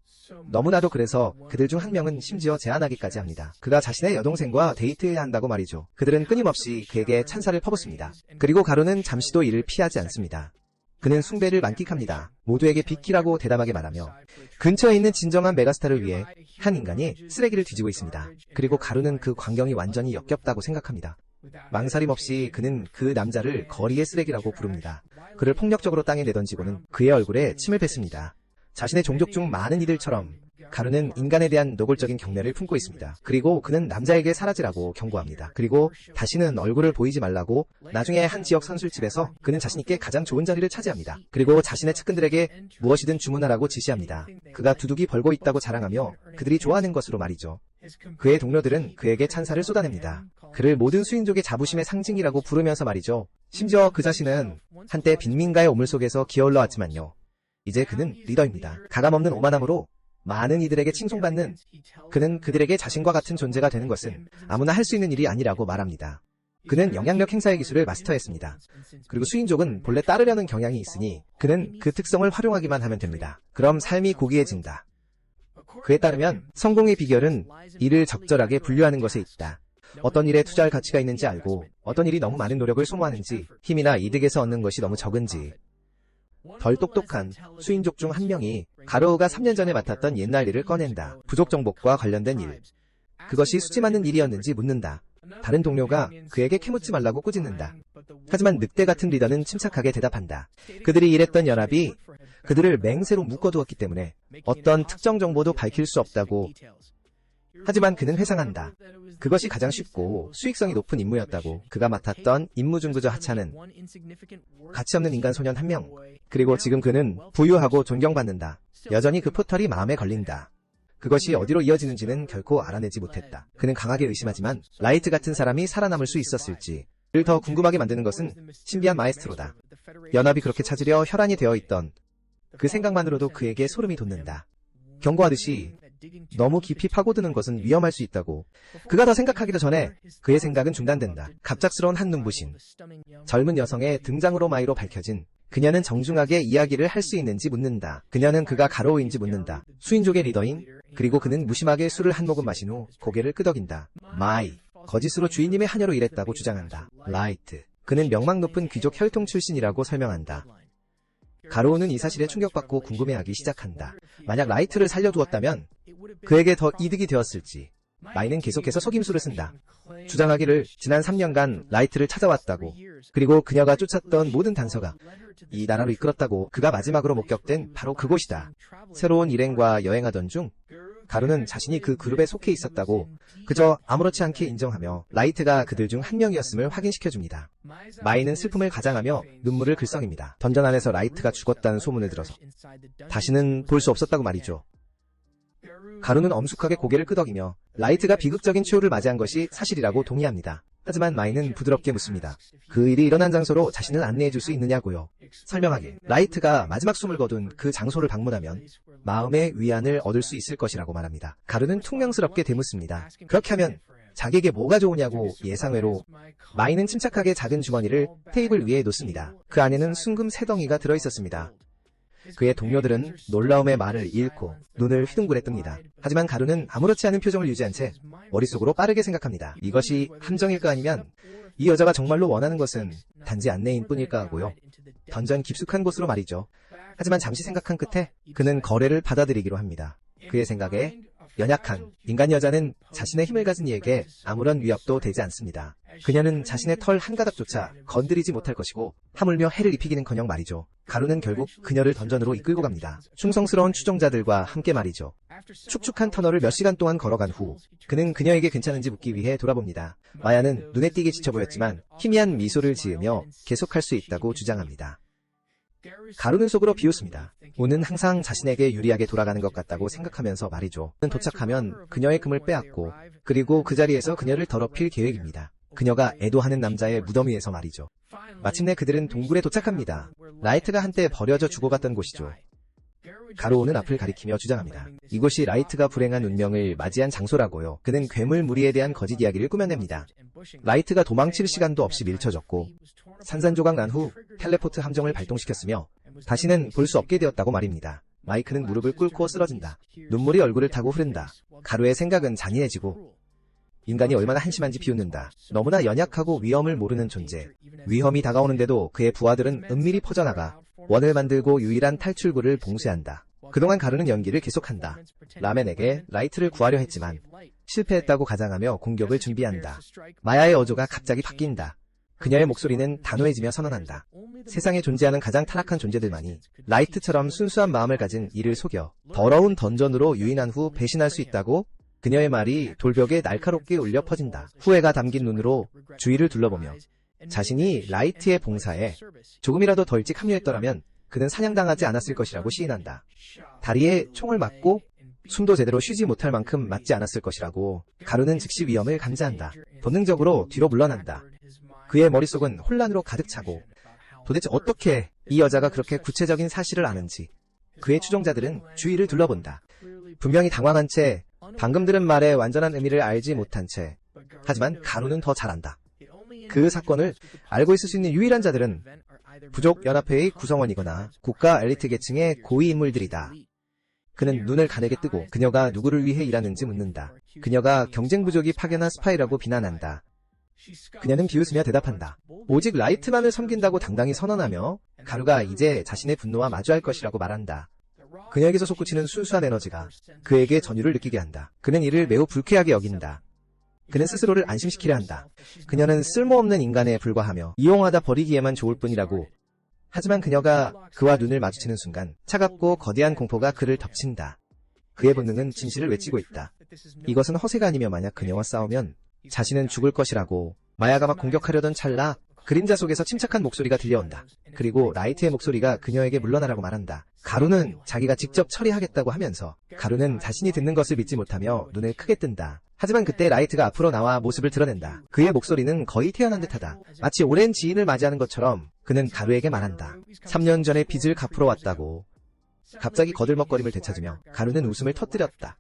너무나도 그래서 그들 중 한 명은 심지어 제안하기까지 합니다. 그가 자신의 여동생과 데이트해야 한다고 말이죠. 그들은 끊임없이 그에게 찬사를 퍼붓습니다. 그리고 가루는 잠시도 이를 피하지 않습니다. 그는 숭배를 만끽합니다. 모두에게 비키라고 대담하게 말하며 근처에 있는 진정한 메가스타를 위해 한 인간이 쓰레기를 뒤지고 있습니다. 그리고 가루는 그 광경이 완전히 역겹다고 생각합니다. 망설임 없이 그는 그 남자를 거리의 쓰레기라고 부릅니다. 그를 폭력적으로 땅에 내던지고는 그의 얼굴에 침을 뱉습니다. 자신의 종족 중 많은 이들처럼 가루는 인간에 대한 노골적인 경멸을 품고 있습니다. 그리고 그는 남자에게 사라지라고 경고합니다. 그리고 다시는 얼굴을 보이지 말라고 나중에 한 지역 선술집에서 그는 자신있게 가장 좋은 자리를 차지합니다. 그리고 자신의 측근들에게 무엇이든 주문하라고 지시합니다. 그가 두둑이 벌고 있다고 자랑하며 그들이 좋아하는 것으로 말이죠. 그의 동료들은 그에게 찬사를 쏟아냅니다. 그를 모든 수인족의 자부심의 상징이라고 부르면서 말이죠. 심지어 그 자신은 한때 빈민가의 오물 속에서 기어올라 왔지만요. 이제 그는 리더입니다. 가감없는 오만함으로 많은 이들에게 칭송받는 그는 그들에게 자신과 같은 존재가 되는 것은 아무나 할 수 있는 일이 아니라고 말합니다. 그는 영향력 행사의 기술을 마스터했습니다. 그리고 수인족은 본래 따르려는 경향이 있으니 그는 그 특성을 활용하기만 하면 됩니다. 그럼 삶이 고귀해진다. 그에 따르면 성공의 비결은 일을 적절하게 분류하는 것에 있다. 어떤 일에 투자할 가치가 있는지 알고 어떤 일이 너무 많은 노력을 소모하는지, 힘이나 이득에서 얻는 것이 너무 적은지. 덜 똑똑한 수인족 중 한 명이 가로우가 3년 전에 맡았던 옛날 일을 꺼낸다. 부족 정복과 관련된 일. 그것이 수지 맞는 일이었는지 묻는다. 다른 동료가 그에게 캐묻지 말라고 꾸짖는다. 하지만 늑대 같은 리더는 침착하게 대답한다. 그들이 일했던 연합이 그들을 맹세로 묶어두었기 때문에 어떤 특정 정보도 밝힐 수 없다고. 하지만 그는 회상한다. 그것이 가장 쉽고 수익성이 높은 임무였다고. 그가 맡았던 임무 중 그저 하찮은 가치없는 인간 소년 한 명. 그리고 지금 그는 부유하고 존경받는다. 여전히 그 포털이 마음에 걸린다. 그것이 어디로 이어지는지는 결코 알아내지 못했다. 그는 강하게 의심하지만 라이트 같은 사람이 살아남을 수 있었을지를 더 궁금하게 만드는 것은 신비한 마에스트로다. 연합이 그렇게 찾으려 혈안이 되어 있던 그 생각만으로도 그에게 소름이 돋는다. 경고하듯이 너무 깊이 파고드는 것은 위험할 수 있다고. 그가 더 생각하기도 전에 그의 생각은 중단된다. 갑작스러운 한 눈부신 젊은 여성의 등장으로 마이로 밝혀진 그녀는 정중하게 이야기를 할 수 있는지 묻는다. 그녀는 그가 가로우인지 묻는다. 수인족의 리더인, 그리고 그는 무심하게 술을 한 모금 마신 후 고개를 끄덕인다. 마이, 거짓으로 주인님의 하녀로 일했다고 주장한다. 라이트, 그는 명망 높은 귀족 혈통 출신이라고 설명한다. 가로우는 이 사실에 충격받고 궁금해하기 시작한다. 만약 라이트를 살려두었다면 그에게 더 이득이 되었을지. 마이는 계속해서 속임수를 쓴다. 주장하기를 지난 3년간 라이트를 찾아왔다고. 그리고 그녀가 쫓았던 모든 단서가 이 나라로 이끌었다고. 그가 마지막으로 목격된 바로 그곳이다. 새로운 일행과 여행하던 중 가루는 자신이 그 그룹에 속해 있었다고 그저 아무렇지 않게 인정하며 라이트가 그들 중 한 명이었음을 확인시켜줍니다. 마이는 슬픔을 가장하며 눈물을 글썽입니다. 던전 안에서 라이트가 죽었다는 소문을 들어서 다시는 볼 수 없었다고 말이죠. 가루는 엄숙하게 고개를 끄덕이며 라이트가 비극적인 최후를 맞이한 것이 사실이라고 동의합니다. 하지만 마이는 부드럽게 묻습니다. 그 일이 일어난 장소로 자신을 안내해줄 수 있느냐고요. 설명하길 라이트가 마지막 숨을 거둔 그 장소를 방문하면 마음의 위안을 얻을 수 있을 것이라고 말합니다. 가루는 퉁명스럽게 되묻습니다. 그렇게 하면 자기에게 뭐가 좋으냐고. 예상외로 마이는 침착하게 작은 주머니를 테이블 위에 놓습니다. 그 안에는 순금 3덩이가 들어있었습니다. 그의 동료들은 놀라움의 말을 잃고 눈을 휘둥그레 뜹니다. 하지만 가루는 아무렇지 않은 표정을 유지한 채 머릿속으로 빠르게 생각합니다. 이것이 함정일까 아니면 이 여자가 정말로 원하는 것은 단지 안내인 뿐일까 하고요. 던전 깊숙한 곳으로 말이죠. 하지만 잠시 생각한 끝에 그는 거래를 받아들이기로 합니다. 그의 생각에 연약한 인간 여자는 자신의 힘을 가진 이에게 아무런 위협도 되지 않습니다. 그녀는 자신의 털 한 가닥조차 건드리지 못할 것이고 하물며 해를 입히기는커녕 말이죠. 가루는 결국 그녀를 던전으로 이끌고 갑니다. 충성스러운 추종자들과 함께 말이죠. 축축한 터널을 몇 시간 동안 걸어간 후 그는 그녀에게 괜찮은지 묻기 위해 돌아봅니다. 마야는 눈에 띄게 지쳐 보였지만 희미한 미소를 지으며 계속할 수 있다고 주장합니다. 가루는 속으로 비웃습니다. 운은 항상 자신에게 유리하게 돌아가는 것 같다고 생각하면서 말이죠. 그는 도착하면 그녀의 금을 빼앗고 그리고 그 자리에서 그녀를 더럽힐 계획입니다. 그녀가 애도하는 남자의 무덤 위에서 말이죠. 마침내 그들은 동굴에 도착합니다. 라이트가 한때 버려져 죽어갔던 곳이죠. 가로우는 앞을 가리키며 주장합니다. 이곳이 라이트가 불행한 운명을 맞이한 장소라고요. 그는 괴물 무리에 대한 거짓 이야기를 꾸며냅니다. 라이트가 도망칠 시간도 없이 밀쳐졌고 산산조각 난 후 텔레포트 함정을 발동시켰으며 다시는 볼 수 없게 되었다고 말입니다. 마이크는 무릎을 꿇고 쓰러진다. 눈물이 얼굴을 타고 흐른다. 가루의 생각은 잔인해지고 인간이 얼마나 한심한지 비웃는다. 너무나 연약하고 위험을 모르는 존재. 위험이 다가오는데도 그의 부하들은 은밀히 퍼져나가 원을 만들고 유일한 탈출구를 봉쇄한다. 그동안 가루는 연기를 계속한다. 라멘에게 라이트를 구하려 했지만 실패했다고 가장하며 공격을 준비한다. 마야의 어조가 갑자기 바뀐다. 그녀의 목소리는 단호해지며 선언한다. 세상에 존재하는 가장 타락한 존재들만이 라이트처럼 순수한 마음을 가진 이를 속여 더러운 던전으로 유인한 후 배신할 수 있다고. 그녀의 말이 돌벽에 날카롭게 울려 퍼진다. 후회가 담긴 눈으로 주위를 둘러보며 자신이 라이트의 봉사에 조금이라도 더 일찍 합류했더라면 그는 사냥당하지 않았을 것이라고 시인한다. 다리에 총을 맞고 숨도 제대로 쉬지 못할 만큼 맞지 않았을 것이라고. 가루는 즉시 위험을 감지한다. 본능적으로 뒤로 물러난다. 그의 머릿속은 혼란으로 가득 차고 도대체 어떻게 이 여자가 그렇게 구체적인 사실을 아는지. 그의 추종자들은 주위를 둘러본다. 분명히 당황한 채 방금 들은 말의 완전한 의미를 알지 못한 채. 하지만 가루는 더 잘한다. 그 사건을 알고 있을 수 있는 유일한 자들은 부족 연합회의 구성원이거나 국가 엘리트 계층의 고위 인물들이다. 그는 눈을 가늘게 뜨고 그녀가 누구를 위해 일하는지 묻는다. 그녀가 경쟁 부족이 파견한 스파이라고 비난한다. 그녀는 비웃으며 대답한다. 오직 라이트만을 섬긴다고 당당히 선언하며 가루가 이제 자신의 분노와 마주할 것이라고 말한다. 그녀에게서 솟구치는 순수한 에너지가 그에게 전율을 느끼게 한다. 그는 이를 매우 불쾌하게 여긴다. 그는 스스로를 안심시키려 한다. 그녀는 쓸모없는 인간에 불과하며 이용하다 버리기에만 좋을 뿐이라고. 하지만 그녀가 그와 눈을 마주치는 순간 차갑고 거대한 공포가 그를 덮친다. 그의 본능은 진실을 외치고 있다. 이것은 허세가 아니며 만약 그녀와 싸우면 자신은 죽을 것이라고. 마야가 막 공격하려던 찰나 그림자 속에서 침착한 목소리가 들려온다. 그리고 라이트의 목소리가 그녀에게 물러나라고 말한다. 가루는 자기가 직접 처리하겠다고 하면서 가루는 자신이 듣는 것을 믿지 못하며 눈을 크게 뜬다. 하지만 그때 라이트가 앞으로 나와 모습을 드러낸다. 그의 목소리는 거의 태어난 듯하다. 마치 오랜 지인을 맞이하는 것처럼 그는 가루에게 말한다. 3년 전에 빚을 갚으러 왔다고. 갑자기 거들먹거림을 되찾으며 가루는 웃음을 터뜨렸다.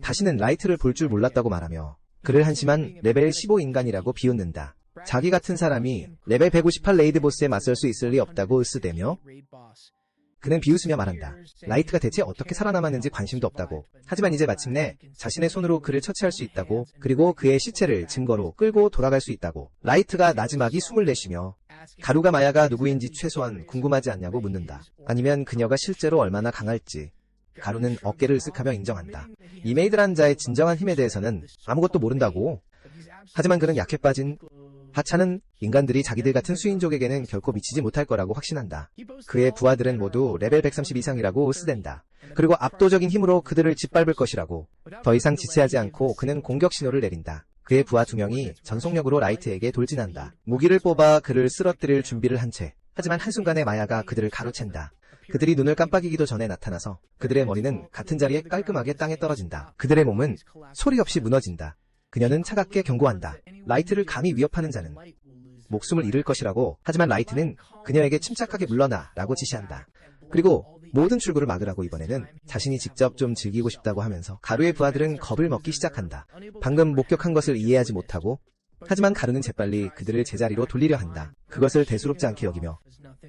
다시는 라이트를 볼 줄 몰랐다고 말하며 그를 한심한 레벨 15 인간이라고 비웃는다. 자기 같은 사람이 레벨 158 레이드 보스에 맞설 수 있을 리 없다고 으스대며 그는 비웃으며 말한다. 라이트가 대체 어떻게 살아남았는지 관심도 없다고. 하지만 이제 마침내 자신의 손으로 그를 처치할 수 있다고. 그리고 그의 시체를 증거로 끌고 돌아갈 수 있다고. 라이트가 나지막이 숨을 내쉬며 가루가 마야가 누구인지 최소한 궁금하지 않냐고 묻는다. 아니면 그녀가 실제로 얼마나 강할지. 가루는 어깨를 으쓱하며 인정한다. 이메이드란 자의 진정한 힘에 대해서는 아무것도 모른다고. 하지만 그는 약해 빠진 하찮은 인간들이 자기들 같은 수인족에게는 결코 미치지 못할 거라고 확신한다. 그의 부하들은 모두 레벨 130 이상이라고 으스댄다. 그리고 압도적인 힘으로 그들을 짓밟을 것이라고. 더 이상 지체하지 않고 그는 공격 신호를 내린다. 그의 부하 2명이 전속력으로 라이트에게 돌진한다. 무기를 뽑아 그를 쓰러뜨릴 준비를 한 채. 하지만 한순간에 마야가 그들을 가로챈다. 그들이 눈을 깜빡이기도 전에 나타나서 그들의 머리는 같은 자리에 깔끔하게 땅에 떨어진다. 그들의 몸은 소리 없이 무너진다. 그녀는 차갑게 경고한다. 라이트를 감히 위협하는 자는 목숨을 잃을 것이라고. 하지만 라이트는 그녀에게 침착하게 물러나 라고 지시한다. 그리고 모든 출구를 막으라고. 이번에는 자신이 직접 좀 즐기고 싶다고 하면서 가루의 부하들은 겁을 먹기 시작한다. 방금 목격한 것을 이해하지 못하고. 하지만 가루는 재빨리 그들을 제자리로 돌리려 한다. 그것을 대수롭지 않게 여기며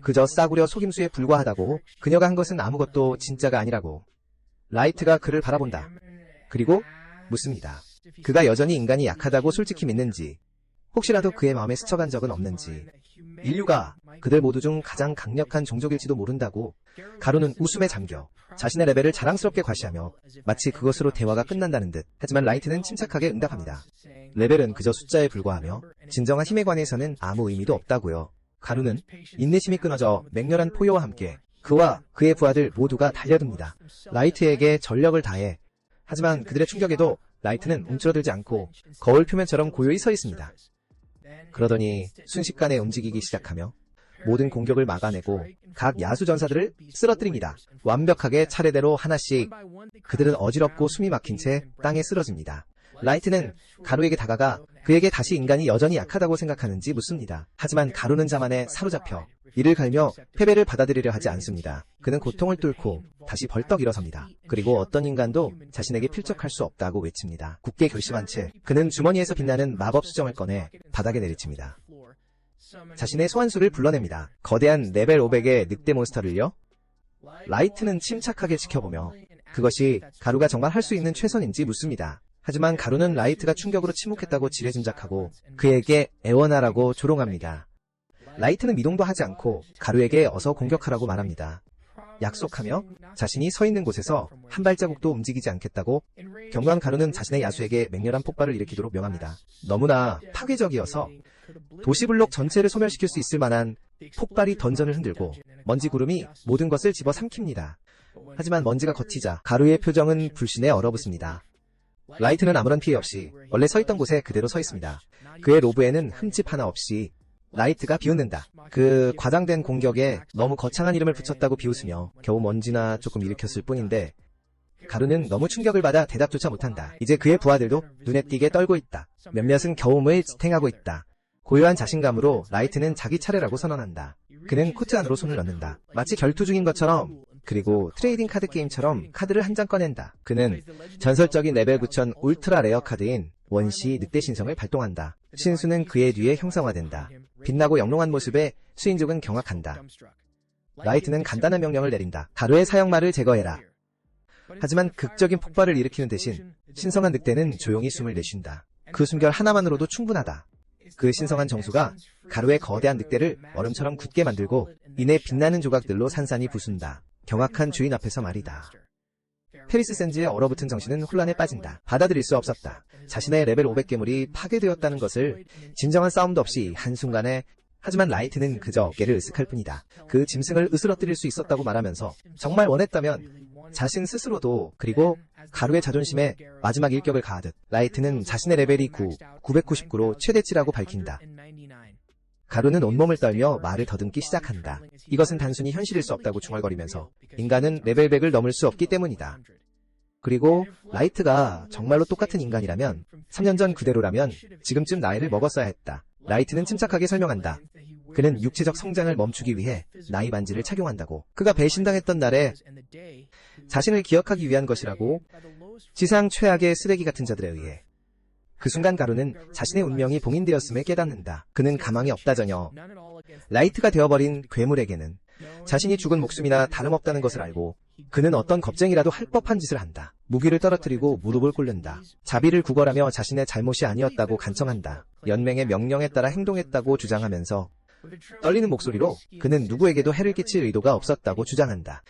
그저 싸구려 속임수에 불과하다고. 그녀가 한 것은 아무것도 진짜가 아니라고. 라이트가 그를 바라본다. 그리고 묻습니다. 그가 여전히 인간이 약하다고 솔직히 믿는지, 혹시라도 그의 마음에 스쳐간 적은 없는지. 인류가 그들 모두 중 가장 강력한 종족일지도 모른다고. 가루는 웃음에 잠겨 자신의 레벨을 자랑스럽게 과시하며 마치 그것으로 대화가 끝난다는 듯. 하지만 라이트는 침착하게 응답합니다. 레벨은 그저 숫자에 불과하며 진정한 힘에 관해서는 아무 의미도 없다고요. 가루는 인내심이 끊어져 맹렬한 포효와 함께 그와 그의 부하들 모두가 달려듭니다. 라이트에게 전력을 다해. 하지만 그들의 충격에도 라이트는 움츠러들지 않고 거울 표면처럼 고요히 서 있습니다. 그러더니 순식간에 움직이기 시작하며 모든 공격을 막아내고 각 야수 전사들을 쓰러뜨립니다. 완벽하게 차례대로 하나씩. 그들은 어지럽고 숨이 막힌 채 땅에 쓰러집니다. 라이트는 가루에게 다가가 그에게 다시 인간이 여전히 약하다고 생각하는지 묻습니다. 하지만 가루는 자만에 사로잡혀 이를 갈며 패배를 받아들이려 하지 않습니다. 그는 고통을 뚫고 다시 벌떡 일어섭니다. 그리고 어떤 인간도 자신에게 필적할 수 없다고 외칩니다. 굳게 결심한 채 그는 주머니에서 빛나는 마법 수정을 꺼내 바닥에 내리칩니다. 자신의 소환수를 불러냅니다. 거대한 레벨 500의 늑대 몬스터를요. 라이트는 침착하게 지켜보며 그것이 가루가 정말 할 수 있는 최선인지 묻습니다. 하지만 가루는 라이트가 충격으로 침묵했다고 지레짐작하고 그에게 애원하라고 조롱합니다. 라이트는 미동도 하지 않고 가루에게 어서 공격하라고 말합니다. 약속하며 자신이 서 있는 곳에서 한 발자국도 움직이지 않겠다고. 경고한 가루는 자신의 야수에게 맹렬한 폭발을 일으키도록 명합니다. 너무나 파괴적이어서 도시블록 전체를 소멸시킬 수 있을 만한 폭발이 던전을 흔들고 먼지 구름이 모든 것을 집어삼킵니다. 하지만 먼지가 걷히자 가루의 표정은 불신에 얼어붙습니다. 라이트는 아무런 피해 없이 원래 서 있던 곳에 그대로 서 있습니다. 그의 로브에는 흠집 하나 없이. 라이트가 비웃는다. 그 과장된 공격에 너무 거창한 이름을 붙였다고 비웃으며 겨우 먼지나 조금 일으켰을 뿐인데 가루는 너무 충격을 받아 대답조차 못한다. 이제 그의 부하들도 눈에 띄게 떨고 있다. 몇몇은 겨움을 지탱하고 있다. 고요한 자신감으로 라이트는 자기 차례라고 선언한다. 그는 코트 안으로 손을 넣는다. 마치 결투 중인 것처럼. 그리고 트레이딩 카드 게임처럼 카드를 한 장 꺼낸다. 그는 전설적인 레벨 9000 울트라 레어 카드인 원시 늑대 신성을 발동한다. 신수는 그의 뒤에 형상화된다. 빛나고 영롱한 모습에 수인족은 경악한다. 라이트는 간단한 명령을 내린다. 가루의 사형말을 제거해라. 하지만 극적인 폭발을 일으키는 대신 신성한 늑대는 조용히 숨을 내쉰다. 그 숨결 하나만으로도 충분하다. 그 신성한 정수가 가루의 거대한 늑대를 얼음처럼 굳게 만들고 이내 빛나는 조각들로 산산이 부순다. 경악한 주인 앞에서 말이다. 페리스 샌즈의 얼어붙은 정신은 혼란에 빠진다. 받아들일 수 없었다. 자신의 레벨 500 괴물이 파괴되었다는 것을 진정한 싸움도 없이 한순간에. 하지만 라이트는 그저 어깨를 으쓱할 뿐이다. 그 짐승을 으스러뜨릴 수 있었다고 말하면서 정말 원했다면 자신 스스로도 그리고 가루의 자존심에 마지막 일격을 가하듯 라이트는 자신의 레벨이 999로 최대치라고 밝힌다. 가루는 온몸을 떨며 말을 더듬기 시작한다. 이것은 단순히 현실일 수 없다고 중얼거리면서 인간은 레벨 100을 넘을 수 없기 때문이다. 그리고 라이트가 정말로 똑같은 인간이라면 3년 전 그대로라면 지금쯤 나이를 먹었어야 했다. 라이트는 침착하게 설명한다. 그는 육체적 성장을 멈추기 위해 나이 반지를 착용한다고. 그가 배신당했던 날에 자신을 기억하기 위한 것이라고. 지상 최악의 쓰레기 같은 자들에 의해. 그 순간 가루는 자신의 운명이 봉인되었음을 깨닫는다. 그는 가망이 없다 전혀. 라이트가 되어버린 괴물에게는 자신이 죽은 목숨이나 다름없다는 것을 알고 그는 어떤 겁쟁이라도 할 법한 짓을 한다. 무기를 떨어뜨리고 무릎을 꿇는다. 자비를 구걸하며 자신의 잘못이 아니었다고 간청한다. 연맹의 명령에 따라 행동했다고 주장하면서 떨리는 목소리로 그는 누구에게도 해를 끼칠 의도가 없었다고 주장한다.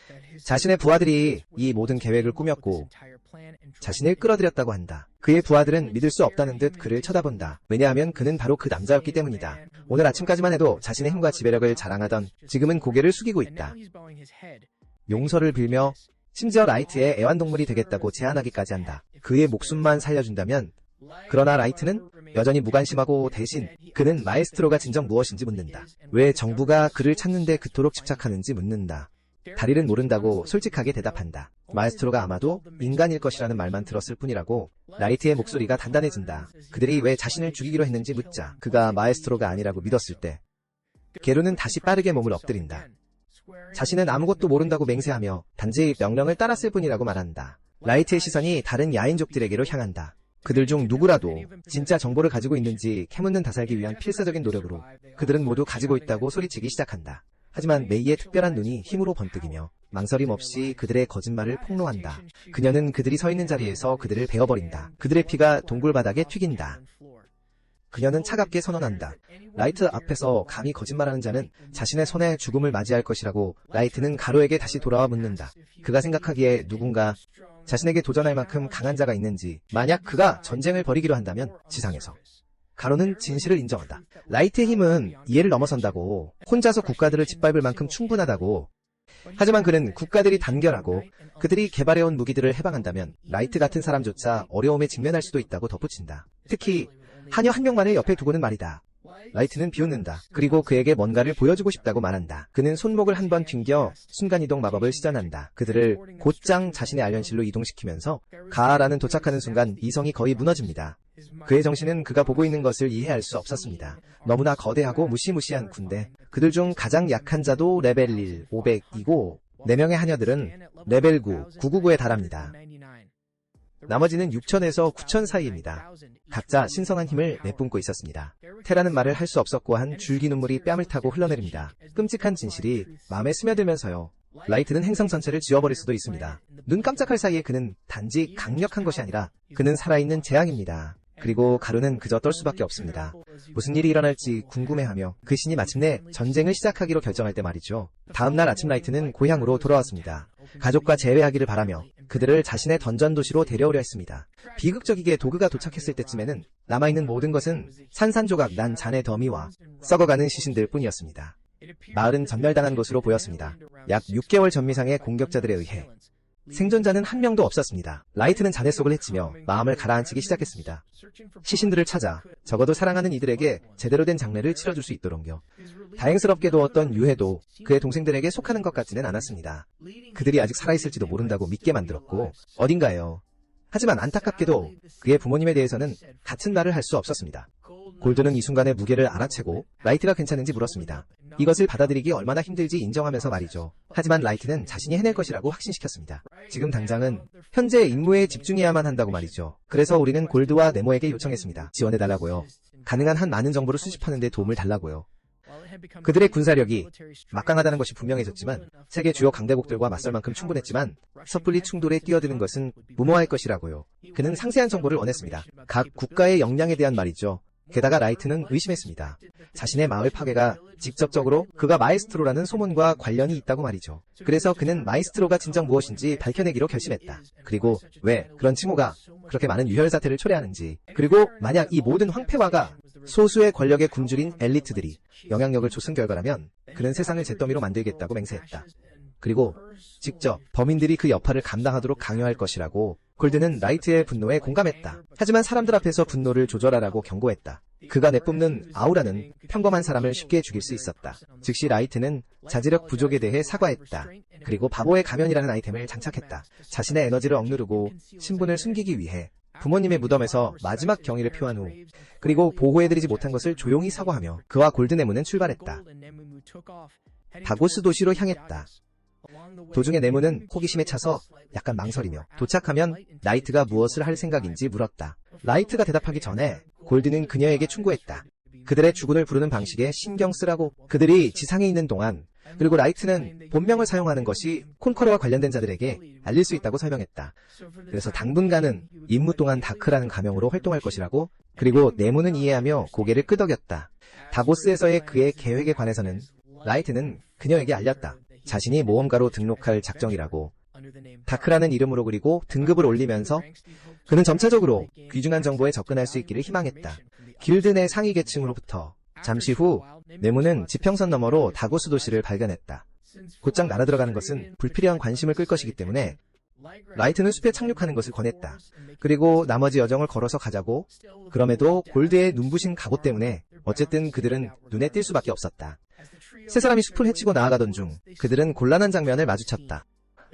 자신의 부하들이 이 모든 계획을 꾸몄고 자신을 끌어들였다고 한다. 그의 부하들은 믿을 수 없다는 듯 그를 쳐다본다. 왜냐하면 그는 바로 그 남자였기 때문이다. 오늘 아침까지만 해도 자신의 힘과 지배력을 자랑하던 지금은 고개를 숙이고 있다. 용서를 빌며 심지어 라이트의 애완동물이 되겠다고 제안하기까지 한다. 그의 목숨만 살려준다면. 그러나 라이트는 여전히 무관심하고 대신 그는 마에스트로가 진정 무엇인지 묻는다. 왜 정부가 그를 찾는데 그토록 집착하는지 묻는다. 다리는 모른다고 솔직하게 대답한다. 마에스트로가 아마도 인간일 것이라는 말만 들었을 뿐이라고. 라이트의 목소리가 단단해진다. 그들이 왜 자신을 죽이기로 했는지 묻자 그가 마에스트로가 아니라고 믿었을 때 게루는 다시 빠르게 몸을 엎드린다. 자신은 아무것도 모른다고 맹세하며 단지 명령을 따랐을 뿐이라고 말한다. 라이트의 시선이 다른 야인족들에게로 향한다. 그들 중 누구라도 진짜 정보를 가지고 있는지 캐묻는 다살기 위한 필사적인 노력으로 그들은 모두 가지고 있다고 소리치기 시작한다. 하지만 메이의 특별한 눈이 힘으로 번뜩이며 망설임 없이 그들의 거짓말을 폭로한다. 그녀는 그들이 서 있는 자리에서 그들을 베어버린다. 그들의 피가 동굴바닥에 튀긴다. 그녀는 차갑게 선언한다. 라이트 앞에서 감히 거짓말하는 자는 자신의 손에 죽음을 맞이할 것이라고. 라이트는 가로에게 다시 돌아와 묻는다. 그가 생각하기에 누군가 자신에게 도전할 만큼 강한 자가 있는지. 만약 그가 전쟁을 벌이기로 한다면 지상에서. 가로는 진실을 인정한다. 라이트의 힘은 이해를 넘어선다고. 혼자서 국가들을 짓밟을 만큼 충분하다고. 하지만 그는 국가들이 단결하고 그들이 개발해온 무기들을 해방한다면 라이트 같은 사람조차 어려움에 직면할 수도 있다고 덧붙인다. 특히 하녀 한 명만을 옆에 두고는 말이다. 라이트는 비웃는다. 그리고 그에게 뭔가를 보여주고 싶다고 말한다. 그는 손목을 한 번 튕겨 순간이동 마법을 시전한다. 그들을 곧장 자신의 알련실로 이동시키면서 가아라는 도착하는 순간 이성이 거의 무너집니다. 그의 정신은 그가 보고 있는 것을 이해할 수 없었습니다. 너무나 거대하고 무시무시한 군대. 그들 중 가장 약한 자도 레벨 1, 500이고 4명의 하녀들은 레벨 9, 999에 달합니다. 나머지는 6,000에서 9,000 사이입니다. 각자 신성한 힘을 내뿜고 있었습니다. 테라는 말을 할 수 없었고 한 줄기 눈물이 뺨을 타고 흘러내립니다. 끔찍한 진실이 마음에 스며들면서요. 라이트는 행성 전체를 지워버릴 수도 있습니다. 눈 깜짝할 사이에 그는 단지 강력한 것이 아니라 그는 살아있는 재앙입니다. 그리고 가루는 그저 떨 수밖에 없습니다. 무슨 일이 일어날지 궁금해하며 그 신이 마침내 전쟁을 시작하기로 결정할 때 말이죠. 다음날 아침 라이트는 고향으로 돌아왔습니다. 가족과 재회하기를 바라며 그들을 자신의 던전 도시로 데려오려 했습니다. 비극적이게 도그가 도착했을 때쯤에는 남아있는 모든 것은 산산조각 난 잔의 더미와 썩어가는 시신들 뿐이었습니다. 마을은 전멸당한 것으로 보였습니다. 약 6개월 전미상의 공격자들에 의해 생존자는 한 명도 없었습니다. 라이트는 잔해 속을 헤치며 마음을 가라앉히기 시작했습니다. 시신들을 찾아 적어도 사랑하는 이들에게 제대로 된 장례를 치러줄 수 있도록요. 다행스럽게도 어떤 유해도 그의 동생들에게 속하는 것 같지는 않았습니다. 그들이 아직 살아있을지도 모른다고 믿게 만들었고 어딘가에요. 하지만 안타깝게도 그의 부모님에 대해서는 같은 말을 할 수 없었습니다. 골드는 이 순간의 무게를 알아채고 라이트가 괜찮은지 물었습니다. 이것을 받아들이기 얼마나 힘들지 인정하면서 말이죠. 하지만 라이트는 자신이 해낼 것이라고 확신시켰습니다. 지금 당장은 현재의 임무에 집중해야만 한다고 말이죠. 그래서 우리는 골드와 네모에게 요청했습니다. 지원해달라고요. 가능한 한 많은 정보를 수집하는 데 도움을 달라고요. 그들의 군사력이 막강하다는 것이 분명해졌지만 세계 주요 강대국들과 맞설 만큼 충분했지만 섣불리 충돌에 뛰어드는 것은 무모할 것이라고요. 그는 상세한 정보를 원했습니다. 각 국가의 역량에 대한 말이죠. 게다가 라이트는 의심했습니다. 자신의 마을 파괴가 직접적으로 그가 마에스트로라는 소문과 관련이 있다고 말이죠. 그래서 그는 마에스트로가 진정 무엇인지 밝혀내기로 결심했다. 그리고 왜 그런 칭호가 그렇게 많은 유혈 사태를 초래하는지, 그리고 만약 이 모든 황폐화가 소수의 권력에 굶주린 엘리트들이 영향력을 줬은 결과라면 그는 세상을 잿더미로 만들겠다고 맹세했다. 그리고 직접 범인들이 그 여파를 감당하도록 강요할 것이라고. 골드는 라이트의 분노에 공감했다. 하지만 사람들 앞에서 분노를 조절하라고 경고했다. 그가 내뿜는 아우라는 평범한 사람을 쉽게 죽일 수 있었다. 즉시 라이트는 자제력 부족에 대해 사과했다. 그리고 바보의 가면이라는 아이템을 장착했다. 자신의 에너지를 억누르고 신분을 숨기기 위해 부모님의 무덤에서 마지막 경의를 표한 후, 그리고 보호해드리지 못한 것을 조용히 사과하며 그와 골드네모는 출발했다. 다고스 도시로 향했다. 도중에 네모는 호기심에 차서 약간 망설이며 도착하면 라이트가 무엇을 할 생각인지 물었다. 라이트가 대답하기 전에 골드는 그녀에게 충고했다. 그들의 주군을 부르는 방식에 신경 쓰라고. 그들이 지상에 있는 동안, 그리고 라이트는 본명을 사용하는 것이 콘커러와 관련된 자들에게 알릴 수 있다고 설명했다. 그래서 당분간은 임무 동안 다크라는 가명으로 활동할 것이라고. 그리고 네모는 이해하며 고개를 끄덕였다. 다고스에서의 그의 계획에 관해서는 라이트는 그녀에게 알렸다. 자신이 모험가로 등록할 작정이라고. 다크라는 이름으로. 그리고 등급을 올리면서 그는 점차적으로 귀중한 정보에 접근할 수 있기를 희망했다. 길드 내 상위 계층으로부터. 잠시 후 네모는 지평선 너머로 다고스 도시를 발견했다. 곧장 날아들어가는 것은 불필요한 관심을 끌 것이기 때문에 라이트는 숲에 착륙하는 것을 권했다. 그리고 나머지 여정을 걸어서 가자고. 그럼에도 골드의 눈부신 갑옷 때문에 어쨌든 그들은 눈에 띌 수밖에 없었다. 세 사람이 숲을 헤치고 나아가던 중 그들은 곤란한 장면을 마주쳤다.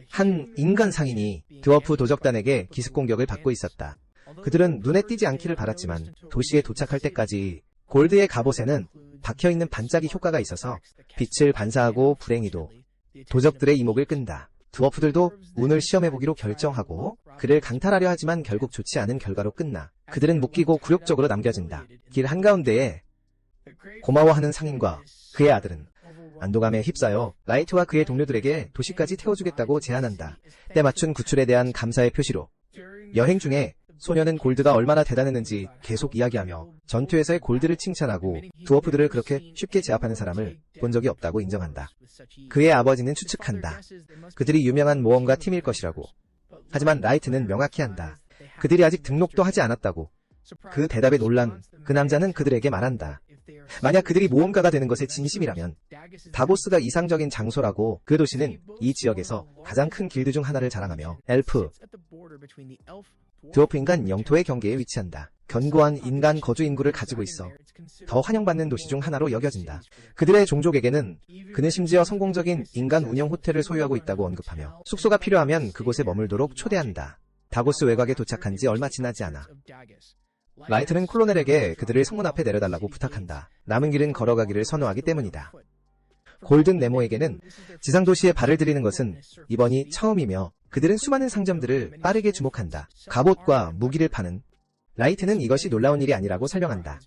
한 인간 상인이 드워프 도적단에게 기습 공격을 받고 있었다. 그들은 눈에 띄지 않기를 바랐지만 도시에 도착할 때까지 골드의 갑옷에는 박혀있는 반짝이 효과가 있어서 빛을 반사하고 불행히도 도적들의 이목을 끈다. 드워프들도 운을 시험해보기로 결정하고 그를 강탈하려 하지만 결국 좋지 않은 결과로 끝나 그들은 묶이고 굴욕적으로 남겨진다. 길 한가운데에 고마워하는 상인과 그의 아들은 안도감에 휩싸여 라이트와 그의 동료들에게 도시까지 태워주겠다고 제안한다. 때맞춘 구출에 대한 감사의 표시로. 여행 중에 소녀는 골드가 얼마나 대단했는지 계속 이야기하며 전투에서의 골드를 칭찬하고 드워프들을 그렇게 쉽게 제압하는 사람을 본 적이 없다고 인정한다. 그의 아버지는 추측한다. 그들이 유명한 모험가 팀일 것이라고. 하지만 라이트는 명확히 한다. 그들이 아직 등록도 하지 않았다고. 그 대답에 놀란 그 남자는 그들에게 말한다. 만약 그들이 모험가가 되는 것에 진심이라면 다고스가 이상적인 장소라고. 그 도시는 이 지역에서 가장 큰 길드 중 하나를 자랑하며 엘프, 드워프 인간 영토의 경계에 위치한다. 견고한 인간 거주 인구를 가지고 있어 더 환영받는 도시 중 하나로 여겨진다. 그들의 종족에게는 그는 심지어 성공적인 인간 운영 호텔을 소유하고 있다고 언급하며 숙소가 필요하면 그곳에 머물도록 초대한다. 다고스 외곽에 도착한 지 얼마 지나지 않아 라이트는 콜로넬에게 그들을 성문 앞에 내려달라고 부탁한다. 남은 길은 걸어가기를 선호하기 때문이다. 골든 네모에게는 지상도시에 발을 들이는 것은 이번이 처음이며 그들은 수많은 상점들을 빠르게 주목한다. 갑옷과 무기를 파는. 라이트는 이것이 놀라운 일이 아니라고 설명한다.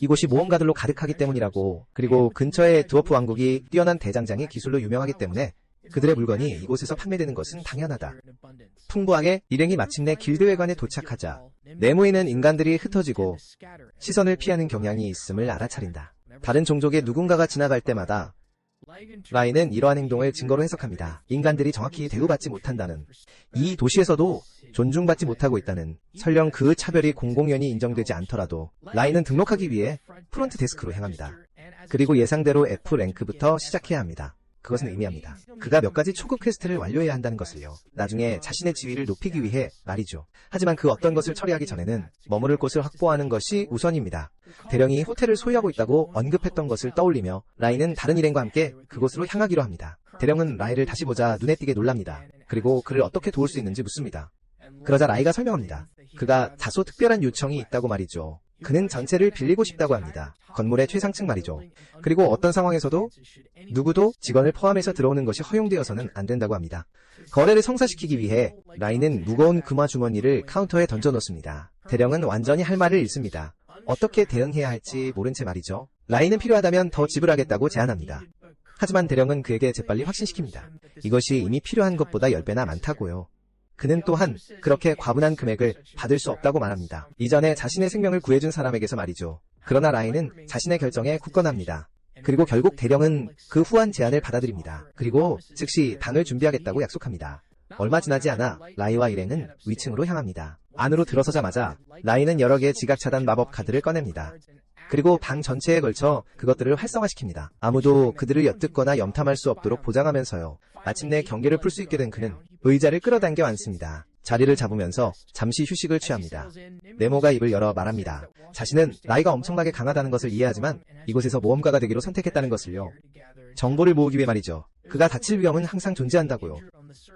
이곳이 모험가들로 가득하기 때문이라고. 그리고 근처의 드워프 왕국이 뛰어난 대장장이 기술로 유명하기 때문에 그들의 물건이 이곳에서 판매되는 것은 당연하다. 풍부하게 일행이 마침내 길드회관에 도착하자 네모에는 인간들이 흩어지고 시선을 피하는 경향이 있음을 알아차린다. 다른 종족의 누군가가 지나갈 때마다 라인은 이러한 행동을 증거로 해석합니다. 인간들이 정확히 대우받지 못한다는, 이 도시에서도 존중받지 못하고 있다는, 설령 그 차별이 공공연히 인정되지 않더라도 라인은 등록하기 위해 프론트 데스크로 향합니다. 그리고 예상대로 F랭크부터 시작해야 합니다. 그것은 의미합니다. 그가 몇 가지 초급 퀘스트를 완료해야 한다는 것을요. 나중에 자신의 지위를 높이기 위해 말이죠. 하지만 그 어떤 것을 처리하기 전에는 머무를 곳을 확보하는 것이 우선입니다. 대령이 호텔을 소유하고 있다고 언급했던 것을 떠올리며 라이는 다른 일행과 함께 그곳으로 향하기로 합니다. 대령은 라이를 다시 보자 눈에 띄게 놀랍니다. 그리고 그를 어떻게 도울 수 있는지 묻습니다. 그러자 라이가 설명합니다. 그가 다소 특별한 요청이 있다고 말이죠. 그는 전체를 빌리고 싶다고 합니다. 건물의 최상층 말이죠. 그리고 어떤 상황에서도 누구도 직원을 포함해서 들어오는 것이 허용되어서는 안 된다고 합니다. 거래를 성사시키기 위해 라이는 무거운 금화 주머니를 카운터에 던져놓습니다. 대령은 완전히 할 말을 잃습니다. 어떻게 대응해야 할지 모른 채 말이죠. 라인은 필요하다면 더 지불하겠다고 제안합니다. 하지만 대령은 그에게 재빨리 확신시킵니다. 이것이 이미 필요한 것보다 10배나 많다고요. 그는 또한 그렇게 과분한 금액을 받을 수 없다고 말합니다. 이전에 자신의 생명을 구해준 사람에게서 말이죠. 그러나 라인은 자신의 결정에 굳건합니다. 그리고 결국 대령은 그 후한 제안을 받아들입니다. 그리고 즉시 단을 준비하겠다고 약속합니다. 얼마 지나지 않아 라이와 일행은 위층으로 향합니다. 안으로 들어서자마자 라이는 여러 개의 지각 차단 마법 카드를 꺼냅니다. 그리고 방 전체에 걸쳐 그것들을 활성화시킵니다. 아무도 그들을 엿듣거나 염탐할 수 없도록 보장하면서요. 마침내 경계를 풀 수 있게 된 그는 의자를 끌어당겨 앉습니다. 자리를 잡으면서 잠시 휴식을 취합니다. 네모가 입을 열어 말합니다. 자신은 라이가 엄청나게 강하다는 것을 이해하지만 이곳에서 모험가가 되기로 선택했다는 것을요. 정보를 모으기 위해 말이죠. 그가 다칠 위험은 항상 존재한다고요.